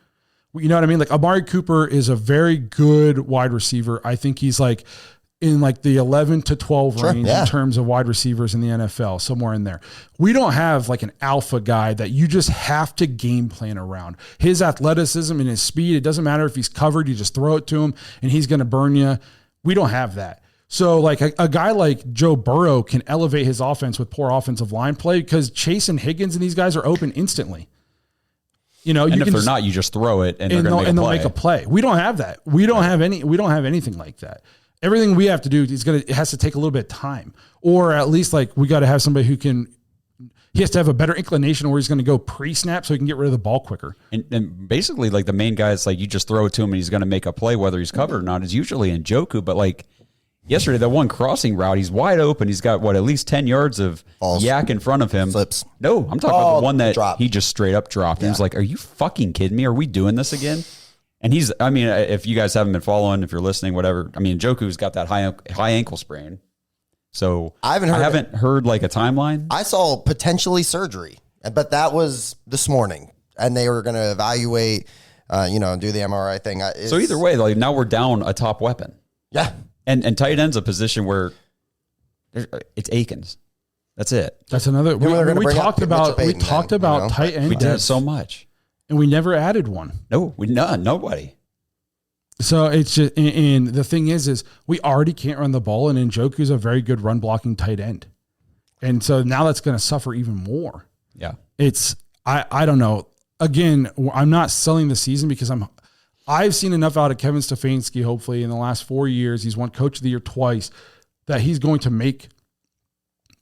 You know what I mean? Like Amari Cooper is a very good wide receiver. I think he's like in like the 11 to 12 range in terms of wide receivers in the NFL, somewhere in there. We don't have like an alpha guy that you just have to game plan around. His athleticism and his speed, it doesn't matter if he's covered, you just throw it to him and he's going to burn you. We don't have that. So like a guy like Joe Burrow can elevate his offense with poor offensive line play because Chase and Higgins and these guys are open instantly. And if they're not, you just throw it and they'll make a play. We don't have that. We don't have anything like that. Everything we have to do it has to take a little bit of time, or at least like we got to have somebody he has to have a better inclination where he's going to go pre-snap so he can get rid of the ball quicker. And basically like the main guy is like, you just throw it to him and he's going to make a play, whether he's covered or not, is usually Njoku. But like yesterday, that one crossing route, he's wide open. He's got at least 10 yards of yak in front of him. Flips. No, I'm talking about the one that he just straight up dropped. And he was like, are you fucking kidding me? Are we doing this again? And if you guys haven't been following, if you're listening, whatever, Njoku's got that high ankle sprain. So I haven't heard like a timeline. I saw potentially surgery, but that was this morning and they were going to evaluate, do the MRI thing. So either way, like now we're down a top weapon. Yeah. And tight end's a position where it's Akins. That's it. That's another. We talked about tight end. We did so much. and we never added one. No, nobody. So it's just, and the thing is we already can't run the ball, and Njoku's a very good run blocking tight end. And so now that's going to suffer even more. Yeah. I don't know. Again, I'm not selling the season because I've seen enough out of Kevin Stefanski, hopefully in the last 4 years, he's won Coach of the Year twice, that he's going to make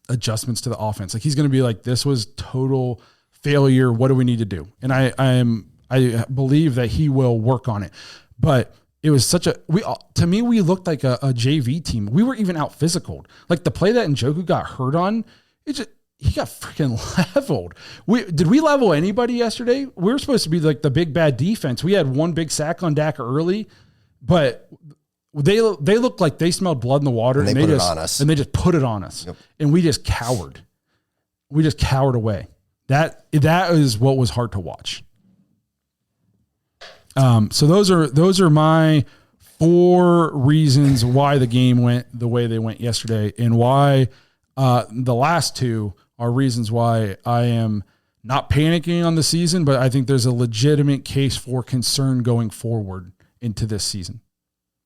adjustments to the offense. Like he's going to be like, this was total failure. What do we need to do? And I believe that he will work on it. But it was to me, we looked like a JV team. We were even out physicaled. Like the play that Njoku got hurt on, he got freaking leveled. Did we level anybody yesterday? We were supposed to be like the big bad defense. We had one big sack on Dak early, but they looked like they smelled blood in the water, and they put it on us. And they just put it on us. Yep. And we just cowered. We just cowered away. That is what was hard to watch. So those are my 4 reasons why the game went the way they went yesterday, and why the last 2 are reasons why I am not panicking on the season, but I think there's a legitimate case for concern going forward into this season,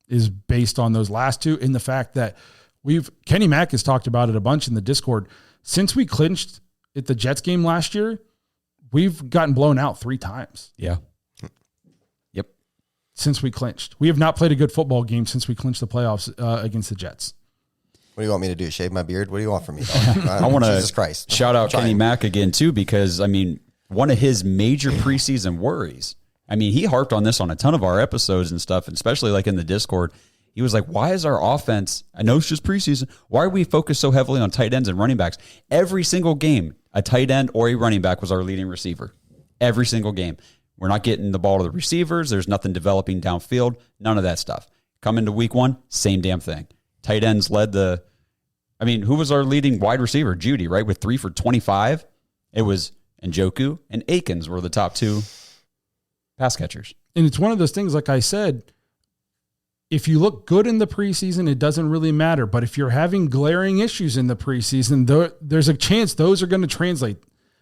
is based on those last 2, and the fact that Kenny Mack has talked about it a bunch in the Discord. Since we clinched at the Jets game last year, we've gotten blown out 3 times. Yeah. Yep. Since we clinched. We have not played a good football game since we clinched the playoffs against the Jets. What do you want me to do? Shave my beard? What do you want from me? I want Jesus Christ. to shout out Kenny Mack again too, because one of his major preseason worries. He harped on this on a ton of our episodes and stuff, and especially like in the Discord. He was like, why is our offense, I know it's just preseason, why are we focused so heavily on tight ends and running backs? Every single game, a tight end or a running back was our leading receiver. Every single game. We're not getting the ball to the receivers. There's nothing developing downfield. None of that stuff. Come into week 1, same damn thing. Tight ends led who was our leading wide receiver? Judy, right? With 3 for 25. It was Njoku and Akins were the top 2 pass catchers. And it's one of those things, like I said, if you look good in the preseason, it doesn't really matter. But if you're having glaring issues in the preseason, there's a chance those are going to translate.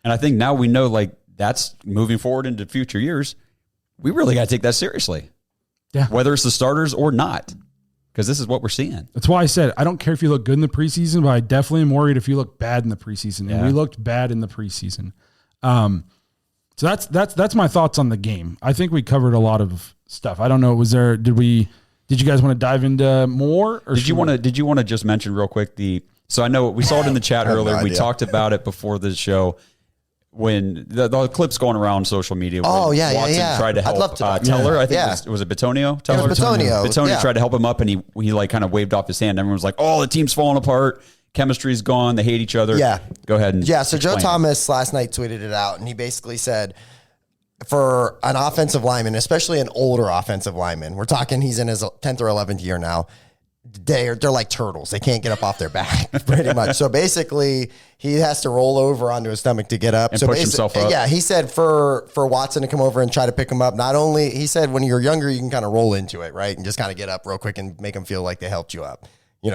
And I think now we know, like, that's moving forward into future years. We really got to take that seriously. Yeah. Whether it's the starters or not, because this is what we're seeing. That's why I said, I don't care if you look good in the preseason, but I definitely am worried if you look bad in the preseason. And we looked bad in the preseason. So that's my thoughts on the game. I think we covered a lot of stuff. I don't know. Did you guys want to dive into more? Or did you want to just mention real quick so I know we saw it in the chat earlier. We talked about it before the show when the clips going around social media. Watson tried to help Teller. I think was it Bitonio? It was Bitonio. Bitonio tried to help him up, and he like kind of waved off his hand. Everyone was like, "Oh, the team's falling apart. Chemistry's gone. They hate each other." Yeah. Go ahead and So Joe Thomas last night tweeted it out, and he basically said, for an offensive lineman, especially an older offensive lineman, we're talking he's in his 10th or 11th year now, they're like turtles. They can't get up off their back, pretty much. So basically, he has to roll over onto his stomach to get up. And push himself up. Yeah, he said for Watson to come over and try to pick him up, not only, he said when you're younger, you can kind of roll into it, right? And just kind of get up real quick and make them feel like they helped you up.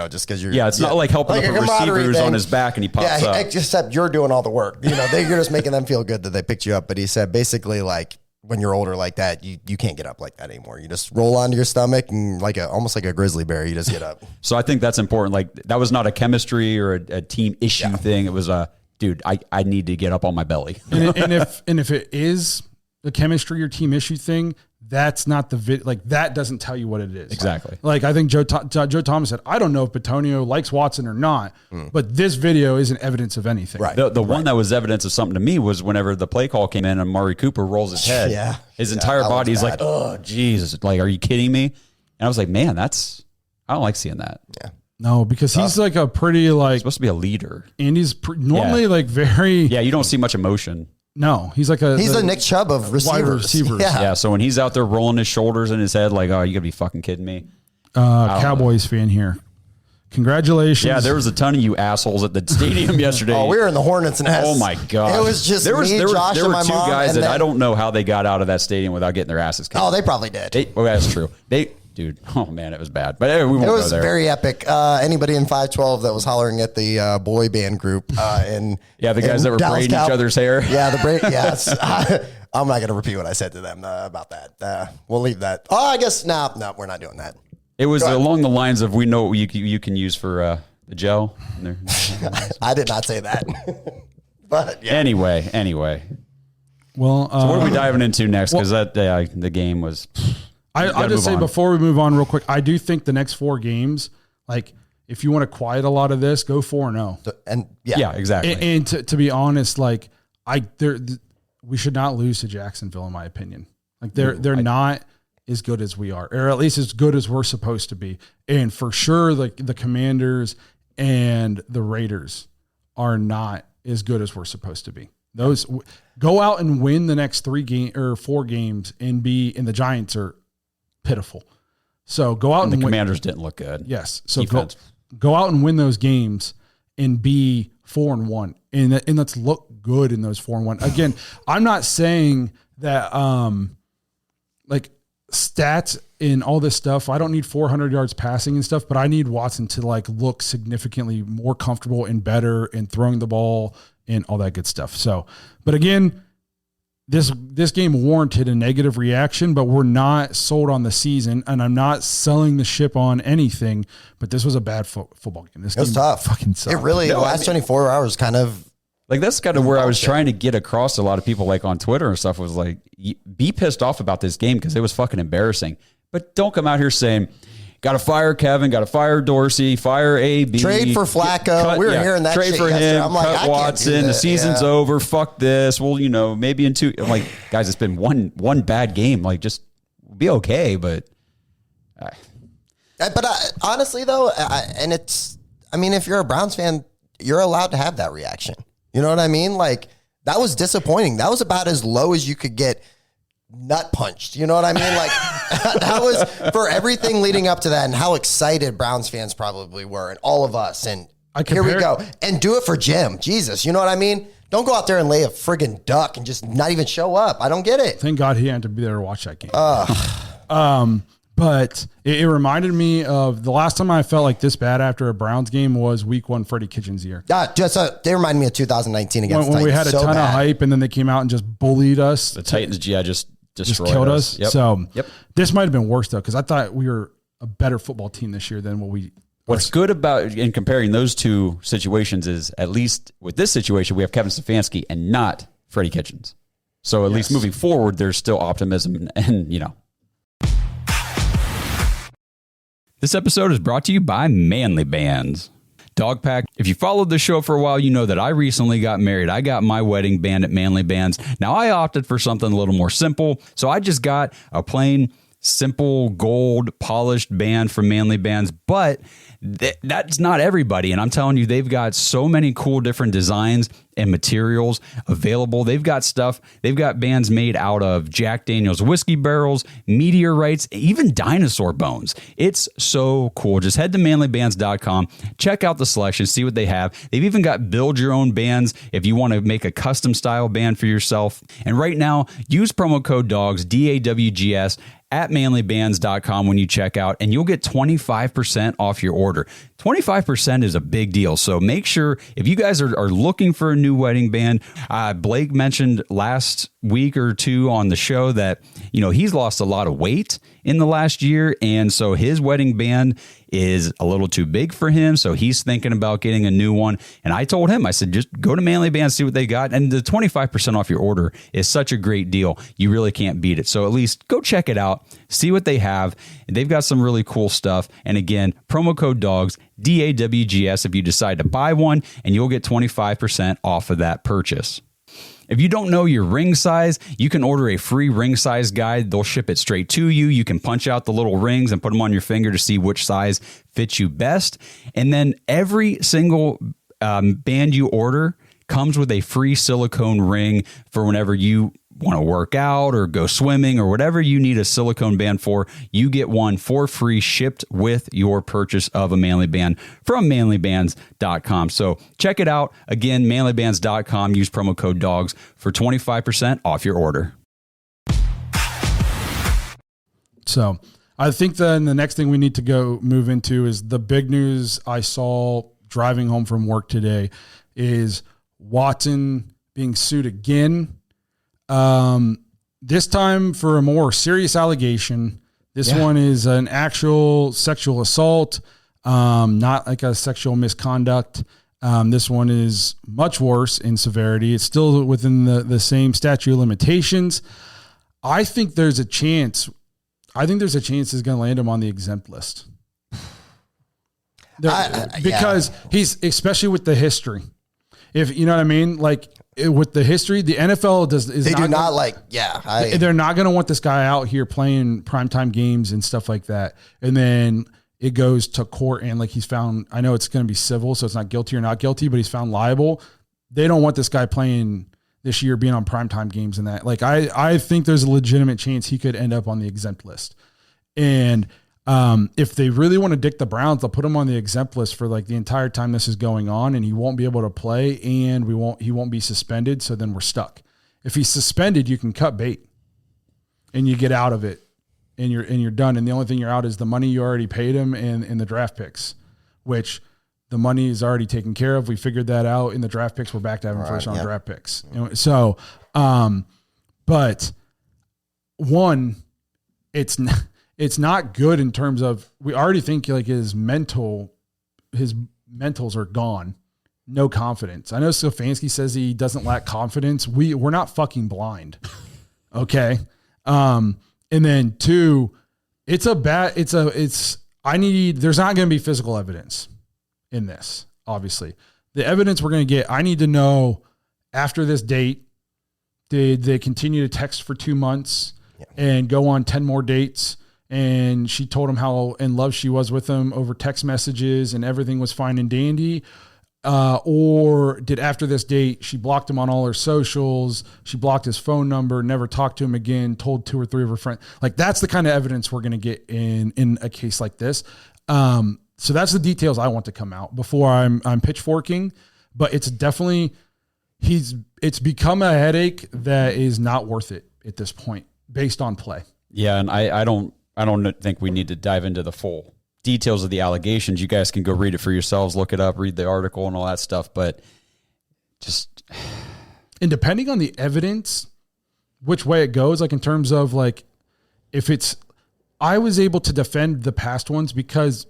Just because you're... Yeah, it's not like helping up a receiver who's on his back and he pops up. Except you're doing all the work. You're just making them feel good that they picked you up. But he said basically, like, when you're older like that, you can't get up like that anymore. You just roll onto your stomach and almost like a grizzly bear, you just get up. So I think that's important. Like, that was not a chemistry or a team issue thing. It was dude, I need to get up on my belly. and if it is a chemistry or team issue thing, that's not that doesn't tell you what it is. Exactly. Like, I think Joe Thomas said, I don't know if Bitonio likes Watson or not, but this video isn't evidence of anything. Right. The one that was evidence of something to me was whenever the play call came in and Amari Cooper rolls his head. Yeah. His entire body is like, oh, Jesus. Like, are you kidding me? And I was like, man, I don't like seeing that. Yeah. No, because he's like a pretty He's supposed to be a leader. And he's normally like very... Yeah, you don't see much emotion. No, he's like he's the Nick Chubb of receivers. Yeah. So when he's out there rolling his shoulders and his head, like, oh, you gotta be fucking kidding me. Cowboys fan here. Congratulations. Yeah, there was a ton of you assholes at the stadium yesterday. Oh, we were in the Hornets Nest. Oh my God. It was just there were Josh, and my two mom. Guys and that I don't know how they got out of that stadium without getting their asses kicked. Oh, they probably did. Well, that's true. dude. Oh man, it was bad. But anyway, we won't It go was there. very epic. Anybody in 512 that was hollering at the boy band group The guys that were braiding each other's hair. Yeah, the braid. Yes. I'm not going to repeat what I said to them about that. We'll leave that. Oh, I guess no, we're not doing that. It was along the lines of, we know what you can use for the gel. I did not say that. But yeah. Anyway. Well, So what are we diving into next? Because the game was. I'll just say before we move on real quick, I do think the next 4 games, like if you want to quiet a lot of this, go 4-0. And Yeah, exactly. And to be honest, like we should not lose to Jacksonville, in my opinion. Like they're not as good as we are, or at least as good as we're supposed to be. And for sure, like the Commanders and the Raiders are not as good as we're supposed to be. Those go out and win the next 4 games and the Giants are pitiful. So go out and the win. Commanders didn't look good. Yes. So Defense. go out and win those games and be 4-1 and let's look good in those 4-1. Again, I'm not saying that like stats and all this stuff. I don't need 400 yards passing and stuff, but I need Watson to like look significantly more comfortable and better in throwing the ball and all that good stuff. So, but again, this game warranted a negative reaction, but we're not sold on the season, and I'm not selling the ship on anything. But this was a bad football game. This it was game tough. Fucking sucked. It really, the last 24 hours kind of. Like, that's kind of where I was trying to get across to a lot of people, like on Twitter and stuff, was like, be pissed off about this game because it was fucking embarrassing. But don't come out here saying, got to fire Kevin, got to fire Dorsey, fire AB. Trade for Flacco. We were hearing that trade shit for yesterday. him, I'm like, I cut can't do Watson, that. the season's Yeah. over, fuck this. Well, maybe in 2. I'm like, guys, it's been one bad game. Like, just be okay, but. But honestly, though, if you're a Browns fan, you're allowed to have that reaction. You know what I mean? Like, that was disappointing. That was about as low as you could get nut punched. You know what I mean? Like, that was for everything leading up to that and how excited Browns fans probably were and all of us. And here we go. And do it for Jim. Jesus. You know what I mean? Don't go out there and lay a friggin' duck and just not even show up. I don't get it. Thank God he had to be there to watch that game. But it reminded me of the last time I felt like this bad after a Browns game was Week 1 Freddie Kitchens' year. They remind me of 2019 against when the we Titans. had a ton of hype and then they came out and just bullied us. The Titans, just destroyed killed us. Yep. So Yep. This might have been worse, though, because I thought we were a better football team this year than what we What's good about in comparing those two situations is, at least with this situation, we have Kevin Stefanski and not Freddie Kitchens. So at least moving forward, there's still optimism and. This episode is brought to you by Manly Bands. Dog Pack, if you followed the show for a while, you know that I recently got married. I got my wedding band at Manly Bands. Now, I opted for something a little more simple, so I just got a plain, simple, gold, polished band from Manly Bands, but that's not everybody. And I'm telling you, they've got so many cool different designs and materials available. They've got bands made out of Jack Daniel's whiskey barrels, meteorites, even dinosaur bones. It's so cool. Just head to manlybands.com, check out the selection, see what they have. They've even got build your own bands if you want to make a custom style band for yourself. And right now, use promo code DAWGS, DAWGS, at manlybands.com when you check out, and you'll get 25% off your order. 25% is a big deal. So make sure, if you guys are looking for a new wedding band, Blake mentioned last week or two on the show that, he's lost a lot of weight in the last year. And so his wedding band is a little too big for him. So he's thinking about getting a new one. And I told him, I said, just go to Manly Bands, see what they got. And the 25% off your order is such a great deal. You really can't beat it. So at least go check it out, see what they have. They've got some really cool stuff. And again, promo code DAWGS, DAWGS, if you decide to buy one, and you'll get 25% off of that purchase. If you don't know your ring size, you can order a free ring size guide. They'll ship it straight to you. You can punch out the little rings and put them on your finger to see which size fits you best. And then every single band you order comes with a free silicone ring for whenever you want to work out or go swimming or whatever you need a silicone band for. You get one for free shipped with your purchase of a Manly Band from manlybands.com. So check it out. Again, manlybands.com. Use promo code DAWGS for 25% off your order. So I think then the next thing we need to move into is the big news I saw driving home from work today is Watson being sued again. This time for a more serious allegation. This one is an actual sexual assault, not like a sexual misconduct. This one is much worse in severity. It's still within the same statute of limitations. I think there's a chance it's going to land him on the exempt list. Because he's, especially with the history. If you know what I mean, like with the history, the NFL they're not going to want this guy out here playing primetime games and stuff like that. And then it goes to court and like he's found, I know it's going to be civil, so it's not guilty or not guilty, but he's found liable. They don't want this guy playing this year, being on primetime games and that. Like I think there's a legitimate chance he could end up on the exempt list. And if they really want to dick the Browns, they'll put him on the exempt list for like the entire time this is going on, and he won't be able to play, and he won't be suspended. So then we're stuck. If he's suspended, you can cut bait and you get out of it and you're done. And the only thing you're out is the money you already paid him and the draft picks, which the money is already taken care of. We figured that out in the draft picks. We're back to having first round draft picks. So, but one, it's not good in terms of, we already think like his mentals are gone. No confidence. I know Stefanski says he doesn't lack confidence. We're not fucking blind. Okay. And then two, there's not going to be physical evidence in this. Obviously the evidence we're going to get, I need to know after this date, did they continue to text for 2 months and go on 10 more dates? And she told him how in love she was with him over text messages and everything was fine and dandy. Or did after this date, she blocked him on all her socials. She blocked his phone number, never talked to him again, told 2 or 3 of her friends. Like that's the kind of evidence we're going to get in a case like this. So that's the details I want to come out before I'm pitchforking, but it's definitely, it's become a headache that is not worth it at this point based on play. Yeah. And I don't think we need to dive into the full details of the allegations. You guys can go read it for yourselves, look it up, read the article and all that stuff. But just, and depending on the evidence, which way it goes, like in terms of like, I was able to defend the past ones because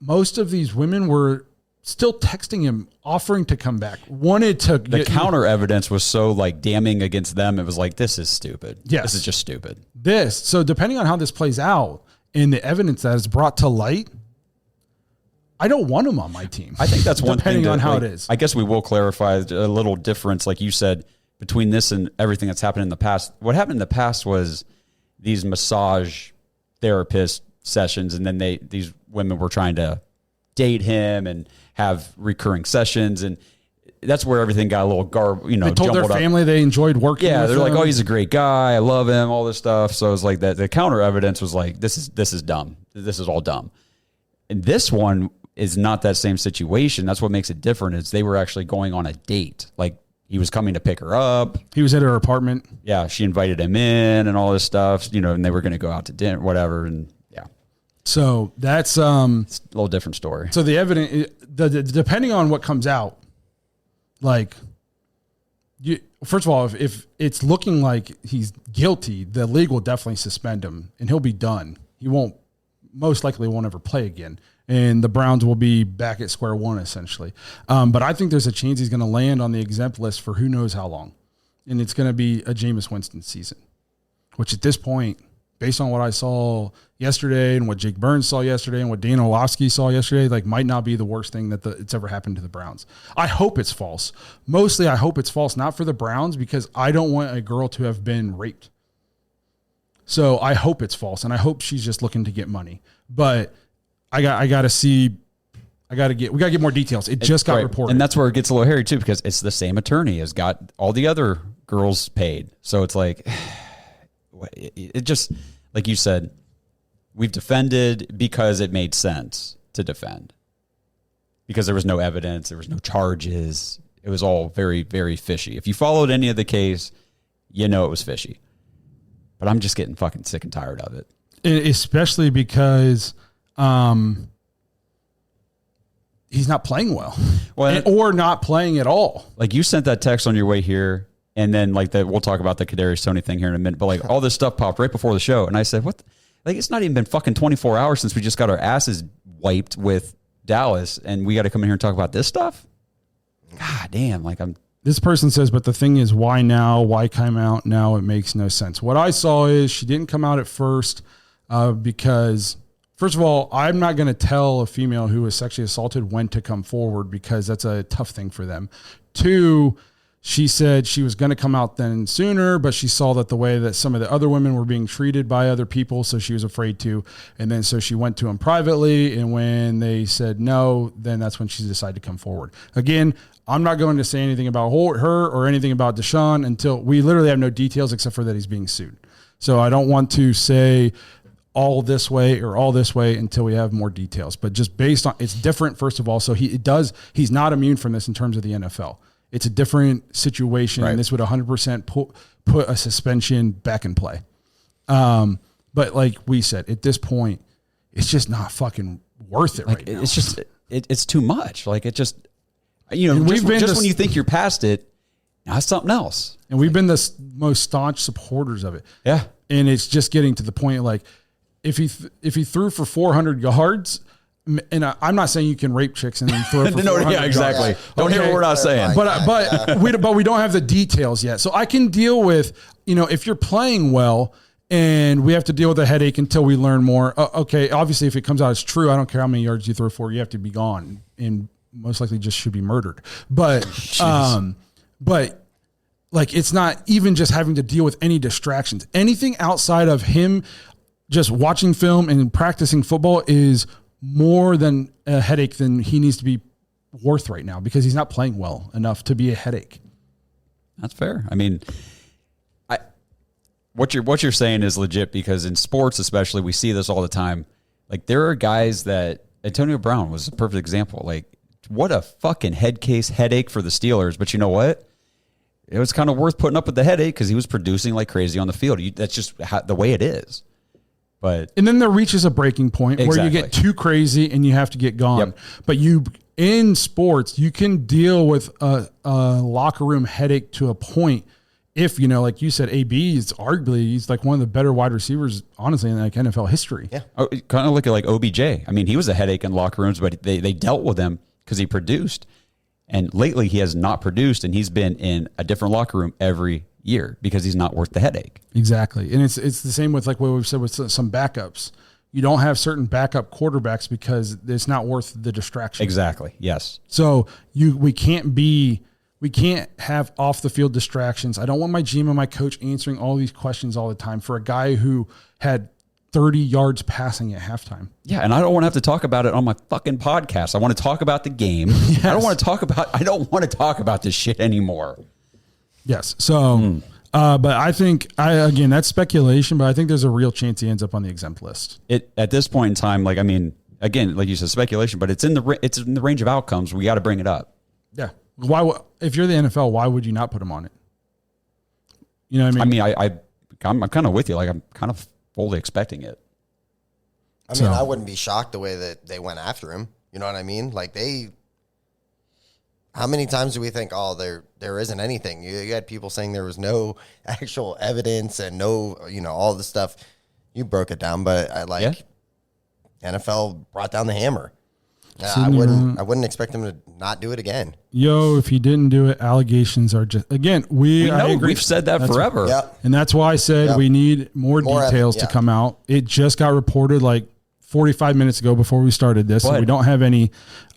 most of these women were still texting him, offering to come back, wanted to. The counter evidence was so like damning against them. It was like, this is stupid. Yes. This is just stupid. So depending on how this plays out and the evidence that is brought to light, I don't want him on my team. I think that's one thing. Depending on how it is. I guess we will clarify a little difference, like you said, between this and everything that's happened in the past. What happened in the past was these massage therapist sessions, and then these women were trying to date him and have recurring sessions, and that's where everything got a little they told their family they enjoyed working with they're him. like, oh, he's a great guy, I love him, all this stuff. So it's like that the counter evidence was like, this is dumb, this is all dumb. And this one is not that same situation. That's what makes it different, is they were actually going on a date. Like he was coming to pick her up, he was at her apartment, she invited him in and all this stuff, and they were going to go out to dinner, whatever. And so that's it's a little different story. So the evidence, depending on what comes out, like, first of all, if it's looking like he's guilty, the league will definitely suspend him and he'll be done. He most likely won't ever play again. And the Browns will be back at square one, essentially. But I think there's a chance he's going to land on the exempt list for who knows how long. And it's going to be a Jameis Winston season, which at this point, based on what I saw yesterday and what Jake Burns saw yesterday and what Dan Orlovsky saw yesterday, like might not be the worst thing that it's ever happened to the Browns. I hope it's false. Mostly I hope it's false, not for the Browns, because I don't want a girl to have been raped. So I hope it's false, and I hope she's just looking to get money. But we got to get more details. It just got reported. And that's where it gets a little hairy too, because it's the same attorney has got all the other girls paid. So it's like, it just, like you said, we've defended because it made sense to defend, because there was no evidence, there was no charges. It was all very, very fishy. If you followed any of the case, it was fishy. But I'm just getting fucking sick and tired of it. especially because he's not playing well, or not playing at all. Like you sent that text on your way here, and then like we'll talk about the Kadarius Toney thing here in a minute. But like all this stuff popped right before the show, and I said, "What? Like it's not even been fucking 24 hours since we just got our asses wiped with Dallas, and we got to come in here and talk about this stuff." God damn! Like This person says, but the thing is, why now? Why come out now? It makes no sense. What I saw is she didn't come out at first because. First of all, I'm not going to tell a female who was sexually assaulted when to come forward because that's a tough thing for them. 2, she said she was going to come out then sooner, but she saw that the way that some of the other women were being treated by other people, so she was afraid to. And then so she went to them privately, and when they said no, then that's when she decided to come forward. Again, I'm not going to say anything about her or anything about Deshaun until we literally have no details except for that he's being sued. So I don't want to say all this way or all this way until we have more details. But just based on, it's different, first of all. So he's not immune from this in terms of the NFL. It's a different situation. Right. And this would 100% put a suspension back in play. But like we said, at this point, it's just not fucking worth it right now. It's just, it's too much. Like it just, when you think you're past it, now it's something else. And we've been the most staunch supporters of it. Yeah. And it's just getting to the point like, if he threw for 400 yards, and I'm not saying you can rape chicks and then throw for 400 yeah, exactly. yards. Don't hear what we're not saying. But we don't have the details yet. So I can deal with, if you're playing well and we have to deal with a headache until we learn more. Okay, obviously if it comes out as true, I don't care how many yards you throw for, you have to be gone and most likely just should be murdered. But like it's not even just having to deal with any distractions. Anything outside of him just watching film and practicing football is more than a headache than he needs to be worth right now because he's not playing well enough to be a headache. That's fair. I mean, what you're saying is legit because in sports, especially, we see this all the time. Like there are guys that Antonio Brown was a perfect example. Like what a fucking headache for the Steelers. But you know what? It was kind of worth putting up with the headache because he was producing like crazy on the field. That's just the way it is. And then there reaches a breaking point where you get too crazy and you have to get gone. Yep. But in sports, you can deal with a locker room headache to a point. If, like you said, AB is arguably, he's like one of the better wide receivers, honestly, in like NFL history. Yeah. Kind of look at like OBJ. I mean, he was a headache in locker rooms, but they dealt with him because he produced. And lately he has not produced and he's been in a different locker room every year because he's not worth the headache. Exactly. And it's the same with like what we've said with some backups. You don't have certain backup quarterbacks because it's not worth the distraction. Exactly. Yes. So we can't have off the field distractions. I don't want my GM and my coach answering all these questions all the time for a guy who had 30 yards passing at halftime. Yeah, and I don't want to have to talk about it on my fucking podcast. I want to talk about the game. Yes. I don't want to talk about this shit anymore. Yes. So, but I think again, that's speculation, but I think there's a real chance he ends up on the exempt list. At this point in time, like, I mean, again, like you said, speculation, but it's in the range of outcomes. We got to bring it up. Yeah. Why, if you're the NFL, why would you not put him on it? You know what I mean? I'm kind of with you. Like I'm kind of fully expecting it. I mean, I wouldn't be shocked the way that they went after him. You know what I mean? Like how many times do we think, there isn't anything? You had people saying there was no actual evidence and no, all the stuff. You broke it down, but NFL brought down the hammer. I wouldn't expect them to not do it again. If he didn't do it, allegations are just, again, I agree. We've said that forever. Yep. And that's why I said we need more details to come out. It just got reported like 45 minutes ago before we started this. So we don't have any.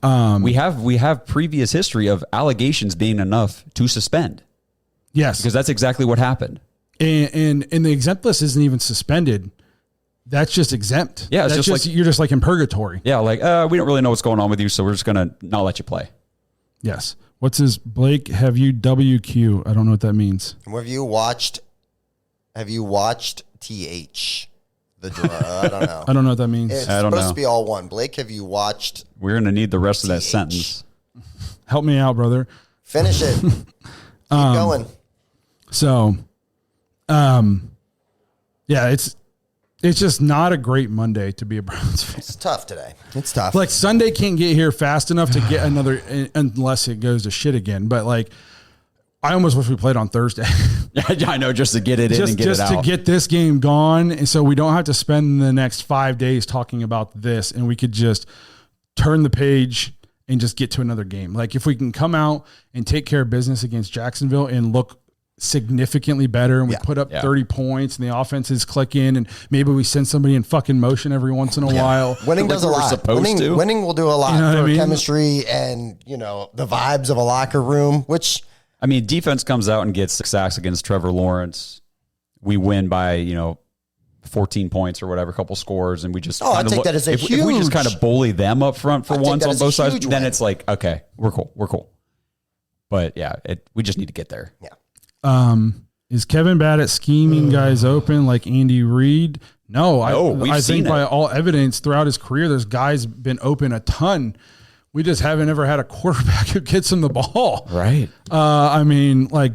We have previous history of allegations being enough to suspend. Yes. Because that's exactly what happened. And the exempt list isn't even suspended. That's just exempt. Yeah, it's just you're just like in purgatory. Yeah, like we don't really know what's going on with you, so we're just gonna not let you play. Yes. What's his Blake? Have you WQ? I don't know what that means. Have you watched TH? I don't know. I don't know what that means. It's supposed to be all one. Blake, have you watched? We're gonna need the rest of that sentence. Help me out, brother. Finish it. Keep going. So, yeah, it's. It's just not a great Monday to be a Browns fan. It's tough today. It's tough. Like Sunday can't get here fast enough to get another, unless it goes to shit again. But like, I almost wish we played on Thursday. Yeah, I know, just to get it in and get it out. Just to get this game gone. And so we don't have to spend the next 5 days talking about this, and we could just turn the page and just get to another game. Like if we can come out and take care of business against Jacksonville and look significantly better, and we put up 30 points and the offense is clicking, and maybe we send somebody in fucking motion every once in a while. Winning does a lot. Winning will do a lot for chemistry and, the vibes of a locker room, which... I mean, defense comes out and gets 6 sacks against Trevor Lawrence. We win by, 14 points or whatever, a couple scores, and we just... I take that as a huge... If we just kind of bully them up front for once on both sides, then it's like, okay, we're cool. But yeah, we just need to get there. Yeah. Is Kevin bad at scheming guys open like Andy Reid? No, I think by all evidence throughout his career, there's guys been open a ton. We just haven't ever had a quarterback who gets him the ball. Right. I mean, like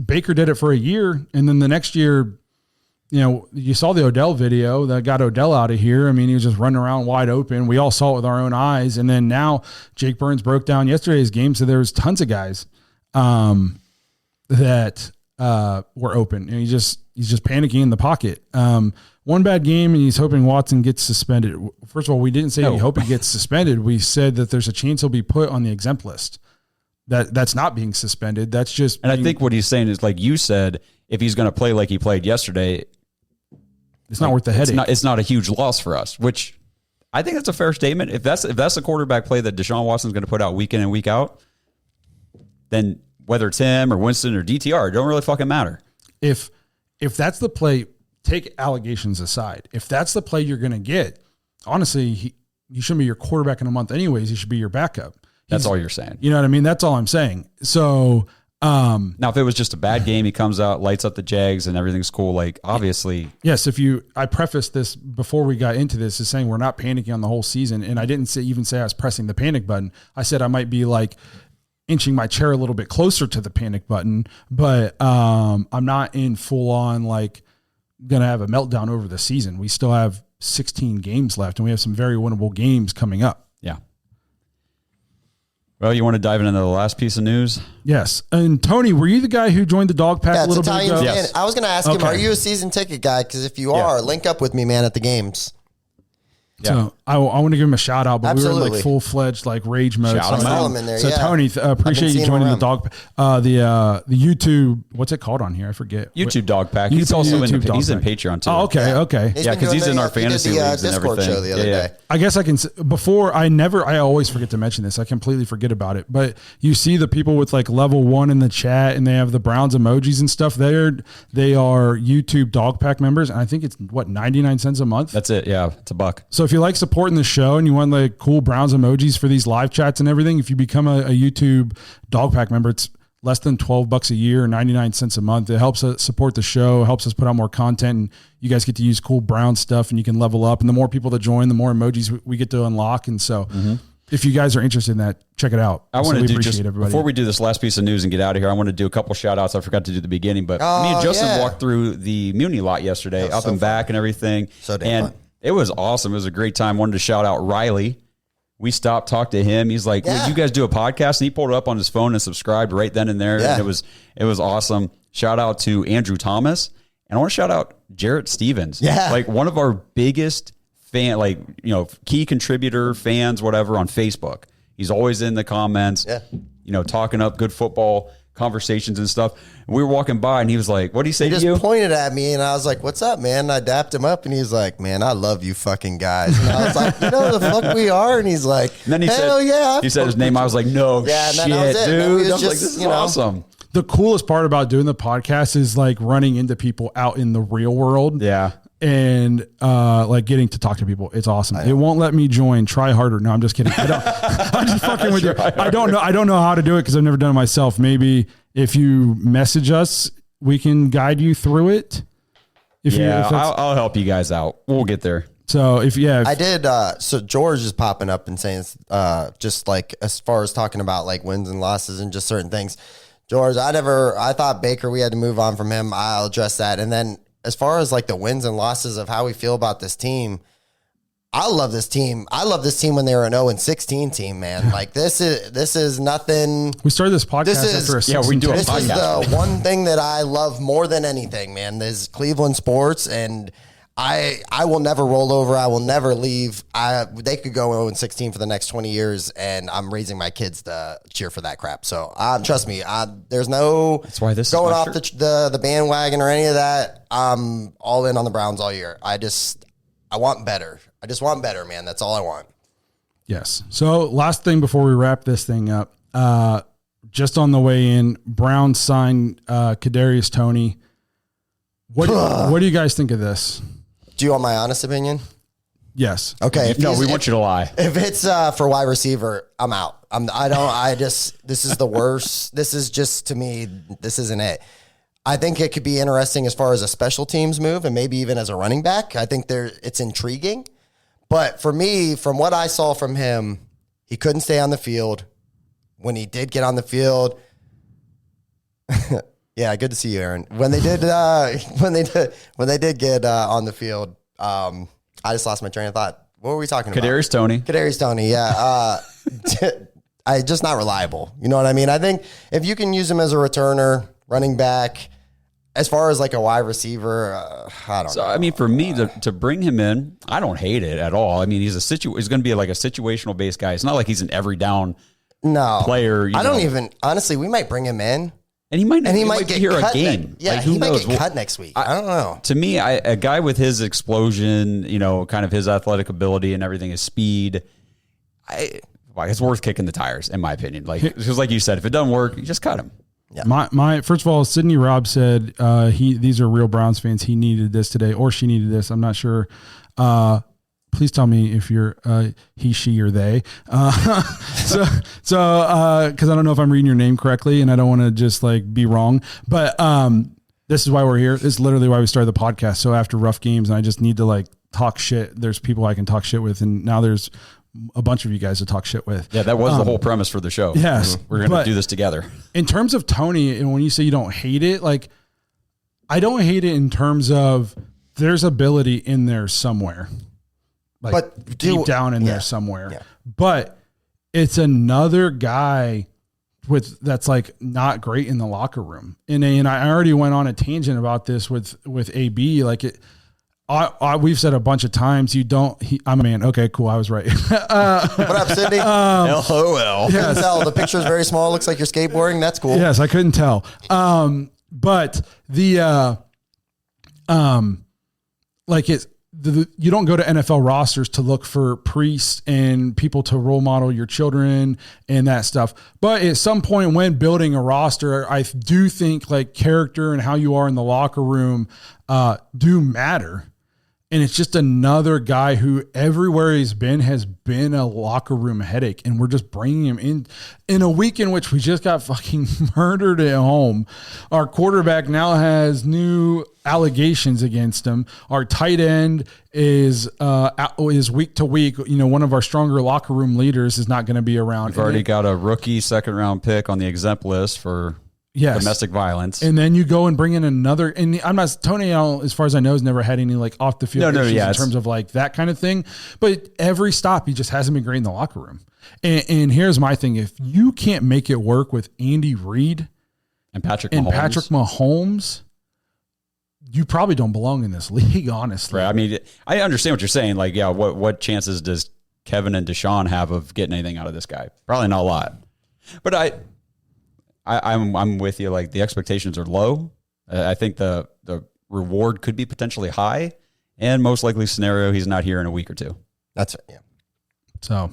Baker did it for a year, and then the next year, you saw the Odell video that got Odell out of here. I mean, he was just running around wide open. We all saw it with our own eyes. And then now Jake Burns broke down yesterday's game, so there was tons of guys that were open, and he's just panicking in the pocket. One bad game, and he's hoping Watson gets suspended. First of all, we didn't say we hope he gets suspended. We said that there's a chance he'll be put on the exempt list. That's not being suspended. That's just. And I think what he's saying is, like you said, if he's going to play like he played yesterday, it's not worth the headache. It's not a huge loss for us, which I think that's a fair statement. If that's the quarterback play that Deshaun Watson's going to put out week in and week out, then whether it's him or Winston or DTR, it don't really fucking matter. If that's the play, take allegations aside. If that's the play you're going to get, honestly, he shouldn't be your quarterback in a month anyways. He should be your backup. That's all you're saying. You know what I mean? That's all I'm saying. So now, if it was just a bad game, he comes out, lights up the Jags, and everything's cool. Like obviously, yes. I prefaced this before we got into this as saying we're not panicking on the whole season, and I didn't even say I was pressing the panic button. I said I might be like inching my chair a little bit closer to the panic button, but I'm not in full on like gonna have a meltdown over the season. We still have 16 games left, and we have some very winnable games coming up. Yeah. Well, you want to dive into the last piece of news? Yes. And Tony, were you the guy who joined the dog pack a little bit ago? Yes. I was going to ask him, are you a season ticket guy? Because if you are, link up with me, man, at the games. So I want to give him a shout out, but we were in like full fledged like rage mode. Shout him in there. So Tony, appreciate you joining the dog, the YouTube. What's it called on here? I forget. YouTube Dog Pack. He's also he's in Patreon too. Oh, okay. Yeah, because he's in our fantasy leagues and everything. Show the other day. I guess I can. Before I always forget to mention this. I completely forget about it. But you see the people with like level 1 in the chat, and they have the Browns emojis and stuff. They are YouTube Dog Pack members, and I think it's 99 cents a month. That's it. Yeah, it's $1. So if you like supporting the show and you want like cool Browns emojis for these live chats and everything, if you become a YouTube Dog Pack member, it's less than $12 a year, 99 cents a month. It helps us support the show, helps us put out more content, and you guys get to use cool Brown stuff, and you can level up. And the more people that join, the more emojis we get to unlock. And so if you guys are interested in that, check it out. I want to do just before we do this last piece of news and get out of here, I want to do a couple shout outs. I forgot to do at the beginning, but me and Justin walked through the Muni lot yesterday, up and back and everything. So damn fun. It was awesome. It was a great time. Wanted to shout out Riley. We stopped, talked to him. He's like, "Well, you guys do a podcast?" And he pulled it up on his phone and subscribed right then and there. Yeah. And it was awesome. Shout out to Andrew Thomas. And I want to shout out Jarrett Stevens. Yeah. Like one of our biggest key contributor fans, whatever, on Facebook. He's always in the comments, talking up good football conversations and stuff. And we were walking by and he was like, "What did he say to you?" He just pointed at me and I was like, "What's up, man?" And I dapped him up and he's like, "Man, I love you fucking guys." And I was like, "You know who the fuck we are?" And he's like, and then he said his name. I was like, "No shit, dude." I was like, "This is awesome." The coolest part about doing the podcast is like running into people out in the real world. Yeah. And like getting to talk to people. It's awesome. It won't let me join. Try harder. No, I'm just kidding. I'm just fucking with you. I don't know how to do it because I've never done it myself. Maybe if you message us, we can guide you through it. I'll help you guys out. We'll get there. So I did. So George is popping up and saying, just like as far as talking about like wins and losses and just certain things. George, I thought Baker, we had to move on from him. I'll address that. And then as far as like the wins and losses of how we feel about this team, I love this team. I love this team when they were an 0-16 team, man. Like this is nothing. We started this podcast after a 16. We do a This is podcast. the one thing that I love more than anything, man. Is Cleveland sports, and I will never roll over. I will never leave. They could go 0-16 for the next 20 years, and I'm raising my kids to cheer for that crap. So trust me, there's no That's why this is going my off shirt. the bandwagon or any of that. I'm all in on the Browns all year. I want better. I just want better, man. That's all I want. Yes. So last thing before we wrap this thing up, just on the way in, Brown signed Kadarius Toney. What do you guys think of this? Do you want my honest opinion? Yes. Okay. If No, he's- we want you to lie. If it's for wide receiver, I'm out. This is the worst. This is just, to me, this isn't it. I think it could be interesting as far as a special teams move and maybe even as a running back. I think it's intriguing. But for me, from what I saw from him, he couldn't stay on the field. When he did get on the field, yeah, good to see you, Aaron. When they did get on the field, I just lost my train of thought. What were we talking about? Kadarius Toney. Kadarius Toney, yeah. Just not reliable. You know what I mean? I think if you can use him as a returner, running back, as far as like a wide receiver, I don't know. I mean, for me to bring him in, I don't hate it at all. I mean, he's going to be like a situational based guy. It's not like he's an every down player. I don't even, honestly, we might bring him in. And he might get be here a cut game. Yeah, Like, who he might knows? get cut next week. I don't know. To me, a guy with his explosion, kind of his athletic ability and everything, his speed, it's worth kicking the tires, in my opinion. Like, because like you said, if it doesn't work, you just cut him. Yeah. My first of all, Sidney Robb said these are real Browns fans. He needed this today, or she needed this. I'm not sure. Please tell me if you're he, she, or they. So because I don't know if I'm reading your name correctly, and I don't want to just like be wrong. But this is why we're here. This is literally why we started the podcast. So after rough games, and I just need to like talk shit. There's people I can talk shit with, and now there's a bunch of you guys to talk shit with. Yeah, that was the whole premise for the show. Yes, we're going to do this together. In terms of Toney, and when you say you don't hate it, like I don't hate it in terms of there's ability in there somewhere, like But deep down in yeah. there somewhere. Yeah. But it's another guy that's like not great in the locker room. And I already went on a tangent about this with AB. Like it. We've said a bunch of times, I'm a man. Okay, cool. I was right. What up, Sydney? LOL. Couldn't tell. The picture's very small. Looks like you're skateboarding. That's cool. Yes, I couldn't tell. But the like it's you don't go to NFL rosters to look for priests and people to role model your children and that stuff. But at some point when building a roster, I do think like character and how you are in the locker room do matter. And it's just another guy who everywhere he's been has been a locker room headache. And we're just bringing him in a week in which we just got fucking murdered at home. Our quarterback now has new allegations against him. Our tight end is week to week. One of our stronger locker room leaders is not going to be around. We've already got a rookie second round pick on the exempt list for domestic violence. And then you go and bring in another, and Tony, as far as I know, has never had any like off the field issues in terms of like that kind of thing. But every stop, he just hasn't been great in the locker room. And here's my thing. If you can't make it work with Andy Reid and Patrick Mahomes, you probably don't belong in this league, honestly. Right. I mean, I understand what you're saying. Like, yeah, what chances does Kevin and Deshaun have of getting anything out of this guy? Probably not a lot. But I'm with you. Like, the expectations are low. I think the reward could be potentially high, and most likely scenario, he's not here in a week or two. That's it. Yeah. So,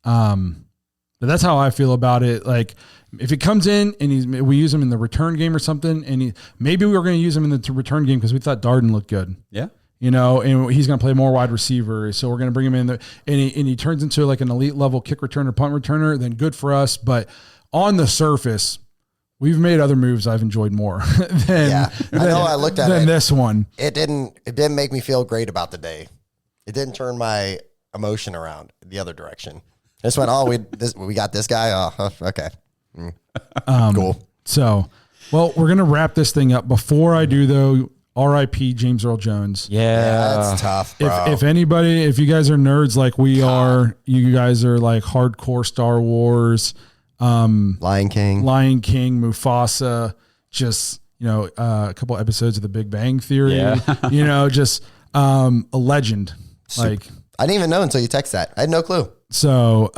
but that's how I feel about it. Like, if he comes in and we use him in the return game or something, and maybe we were going to use him in the return game because we thought Darden looked good. Yeah. And he's going to play more wide receiver. So we're going to bring him in there, and he turns into like an elite level kick returner, punt returner, then good for us. But on the surface, we've made other moves I've enjoyed more than I looked at it. This one. It didn't make me feel great about the day. It didn't turn my emotion around the other direction. I just went, we got this guy. Oh, okay. Cool. So, well, we're going to wrap this thing up. Before I do, though, R.I.P. James Earl Jones. Yeah. That's tough, bro. If anybody, if you guys are nerds like we are, you guys are like hardcore Star Wars, Lion King, Mufasa, just, a couple episodes of The Big Bang Theory, just a legend. Like, I didn't even know until you text that. I had no clue. So,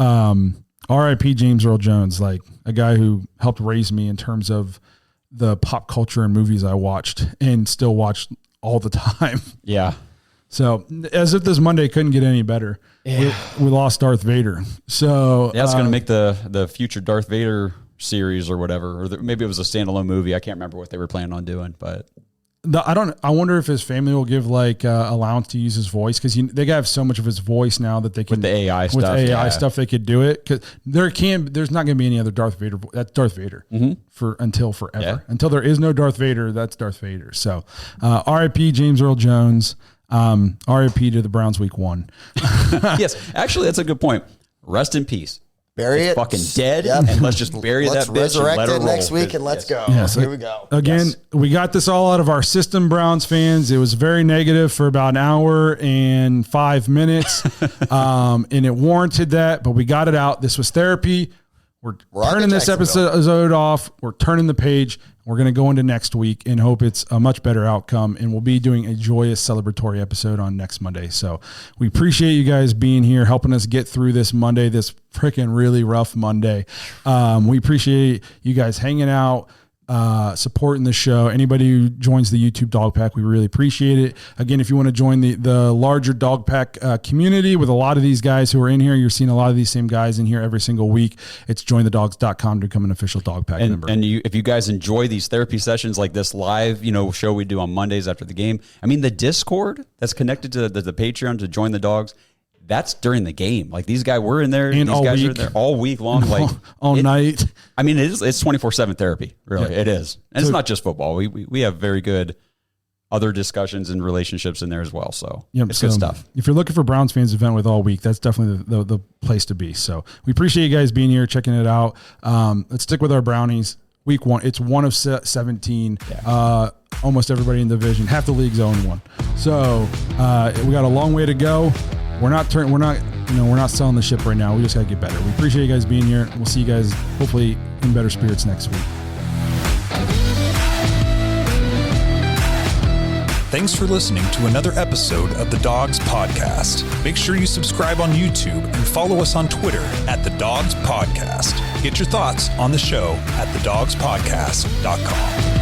R.I.P. James Earl Jones, like a guy who helped raise me in terms of the pop culture and movies I watched and still watch all the time. Yeah. So as if this Monday couldn't get any better, we lost Darth Vader. So that's going to make the future Darth Vader series or whatever, or maybe it was a standalone movie. I can't remember what they were planning on doing, but I wonder if his family will give like allowance to use his voice, because they have so much of his voice now that they can with the AI with stuff. AI stuff they could do it, because there's not going to be any other Darth Vader. That's Darth Vader until forever. Yeah. Until there is no Darth Vader, that's Darth Vader. So R.I.P. James Earl Jones. R.I.P. to the Browns week 1. Yes, actually, that's a good point. Rest in peace. Bury it. Fucking dead, and let's just bury that bitch. Resurrect and let it her next roll. week and let's go. Yes. Here we go. Again, we got this all out of our system, Browns fans. It was very negative for about an hour and 5 minutes, and it warranted that, but we got it out. This was therapy. We're turning this episode off. We're turning the page. We're going to go into next week and hope it's a much better outcome. And we'll be doing a joyous celebratory episode on next Monday. So we appreciate you guys being here, helping us get through this Monday, this freaking really rough Monday. We appreciate you guys hanging out, supporting the show. Anybody who joins the YouTube Dog Pack, we really appreciate it. Again, if you want to join the larger Dog Pack community with a lot of these guys who are in here, you're seeing a lot of these same guys in here every single week. It's jointhedogs.com to become an official Dog Pack member. And if you guys enjoy these therapy sessions like this live, show we do on Mondays after the game, I mean, the Discord that's connected to the Patreon to join the dogs, that's during the game. Like these guys, we're in there. And these guys are in there all week long. Like all night. I mean, it's 24/7 therapy. Really, it is. And it's not just football. We have very good other discussions and relationships in there as well. So it's good stuff. If you're looking for Browns fans event with all week, that's definitely the place to be. So we appreciate you guys being here, checking it out. Let's stick with our Brownies. Week 1, it's 1 of 17. Yeah. Almost everybody in the division, half the league's 0-1. So we got a long way to go. We're not selling the ship right now. We just got to get better. We appreciate you guys being here. We'll see you guys hopefully in better spirits next week. Thanks for listening to another episode of the Dogs Podcast. Make sure you subscribe on YouTube and follow us on Twitter at the Dogs Podcast. Get your thoughts on the show at thedogspodcast.com.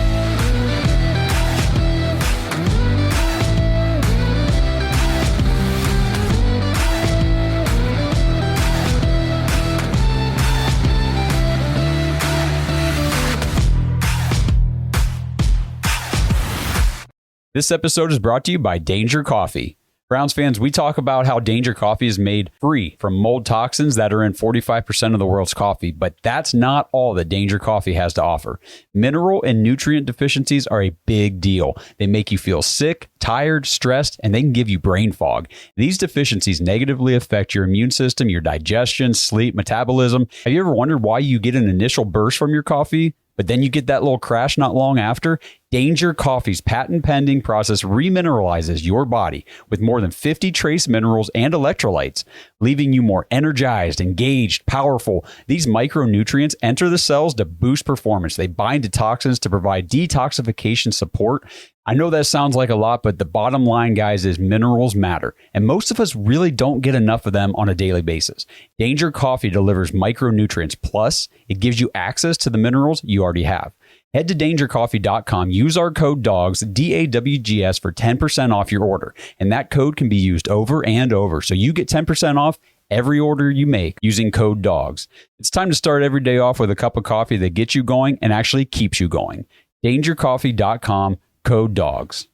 This episode is brought to you by Danger Coffee. Browns fans, we talk about how Danger Coffee is made free from mold toxins that are in 45% of the world's coffee, but that's not all that Danger Coffee has to offer. Mineral and nutrient deficiencies are a big deal. They make you feel sick, tired, stressed, and they can give you brain fog. These deficiencies negatively affect your immune system, your digestion, sleep, metabolism. Have you ever wondered why you get an initial burst from your coffee, but then you get that little crash not long after? Danger Coffee's patent-pending process remineralizes your body with more than 50 trace minerals and electrolytes, leaving you more energized, engaged, powerful. These micronutrients enter the cells to boost performance. They bind to toxins to provide detoxification support. I know that sounds like a lot, but the bottom line, guys, is minerals matter, and most of us really don't get enough of them on a daily basis. Danger Coffee delivers micronutrients, plus it gives you access to the minerals you already have. Head to dangercoffee.com, use our code DOGS, DAWGS, for 10% off your order, and that code can be used over and over, so you get 10% off every order you make using code DOGS. It's time to start every day off with a cup of coffee that gets you going and actually keeps you going. dangercoffee.com, code DOGS.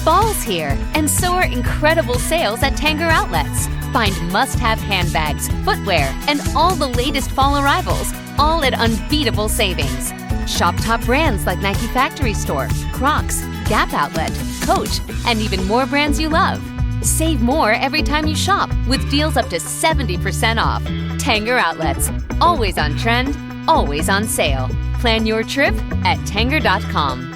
Fall's here, and so are incredible sales at Tanger Outlets. Find must-have handbags, footwear, and all the latest fall arrivals, all at unbeatable savings. Shop top brands like Nike Factory Store, Crocs, Gap Outlet, Coach, and even more brands you love. Save more every time you shop with deals up to 70% off. Tanger Outlets, always on trend, always on sale. Plan your trip at Tanger.com.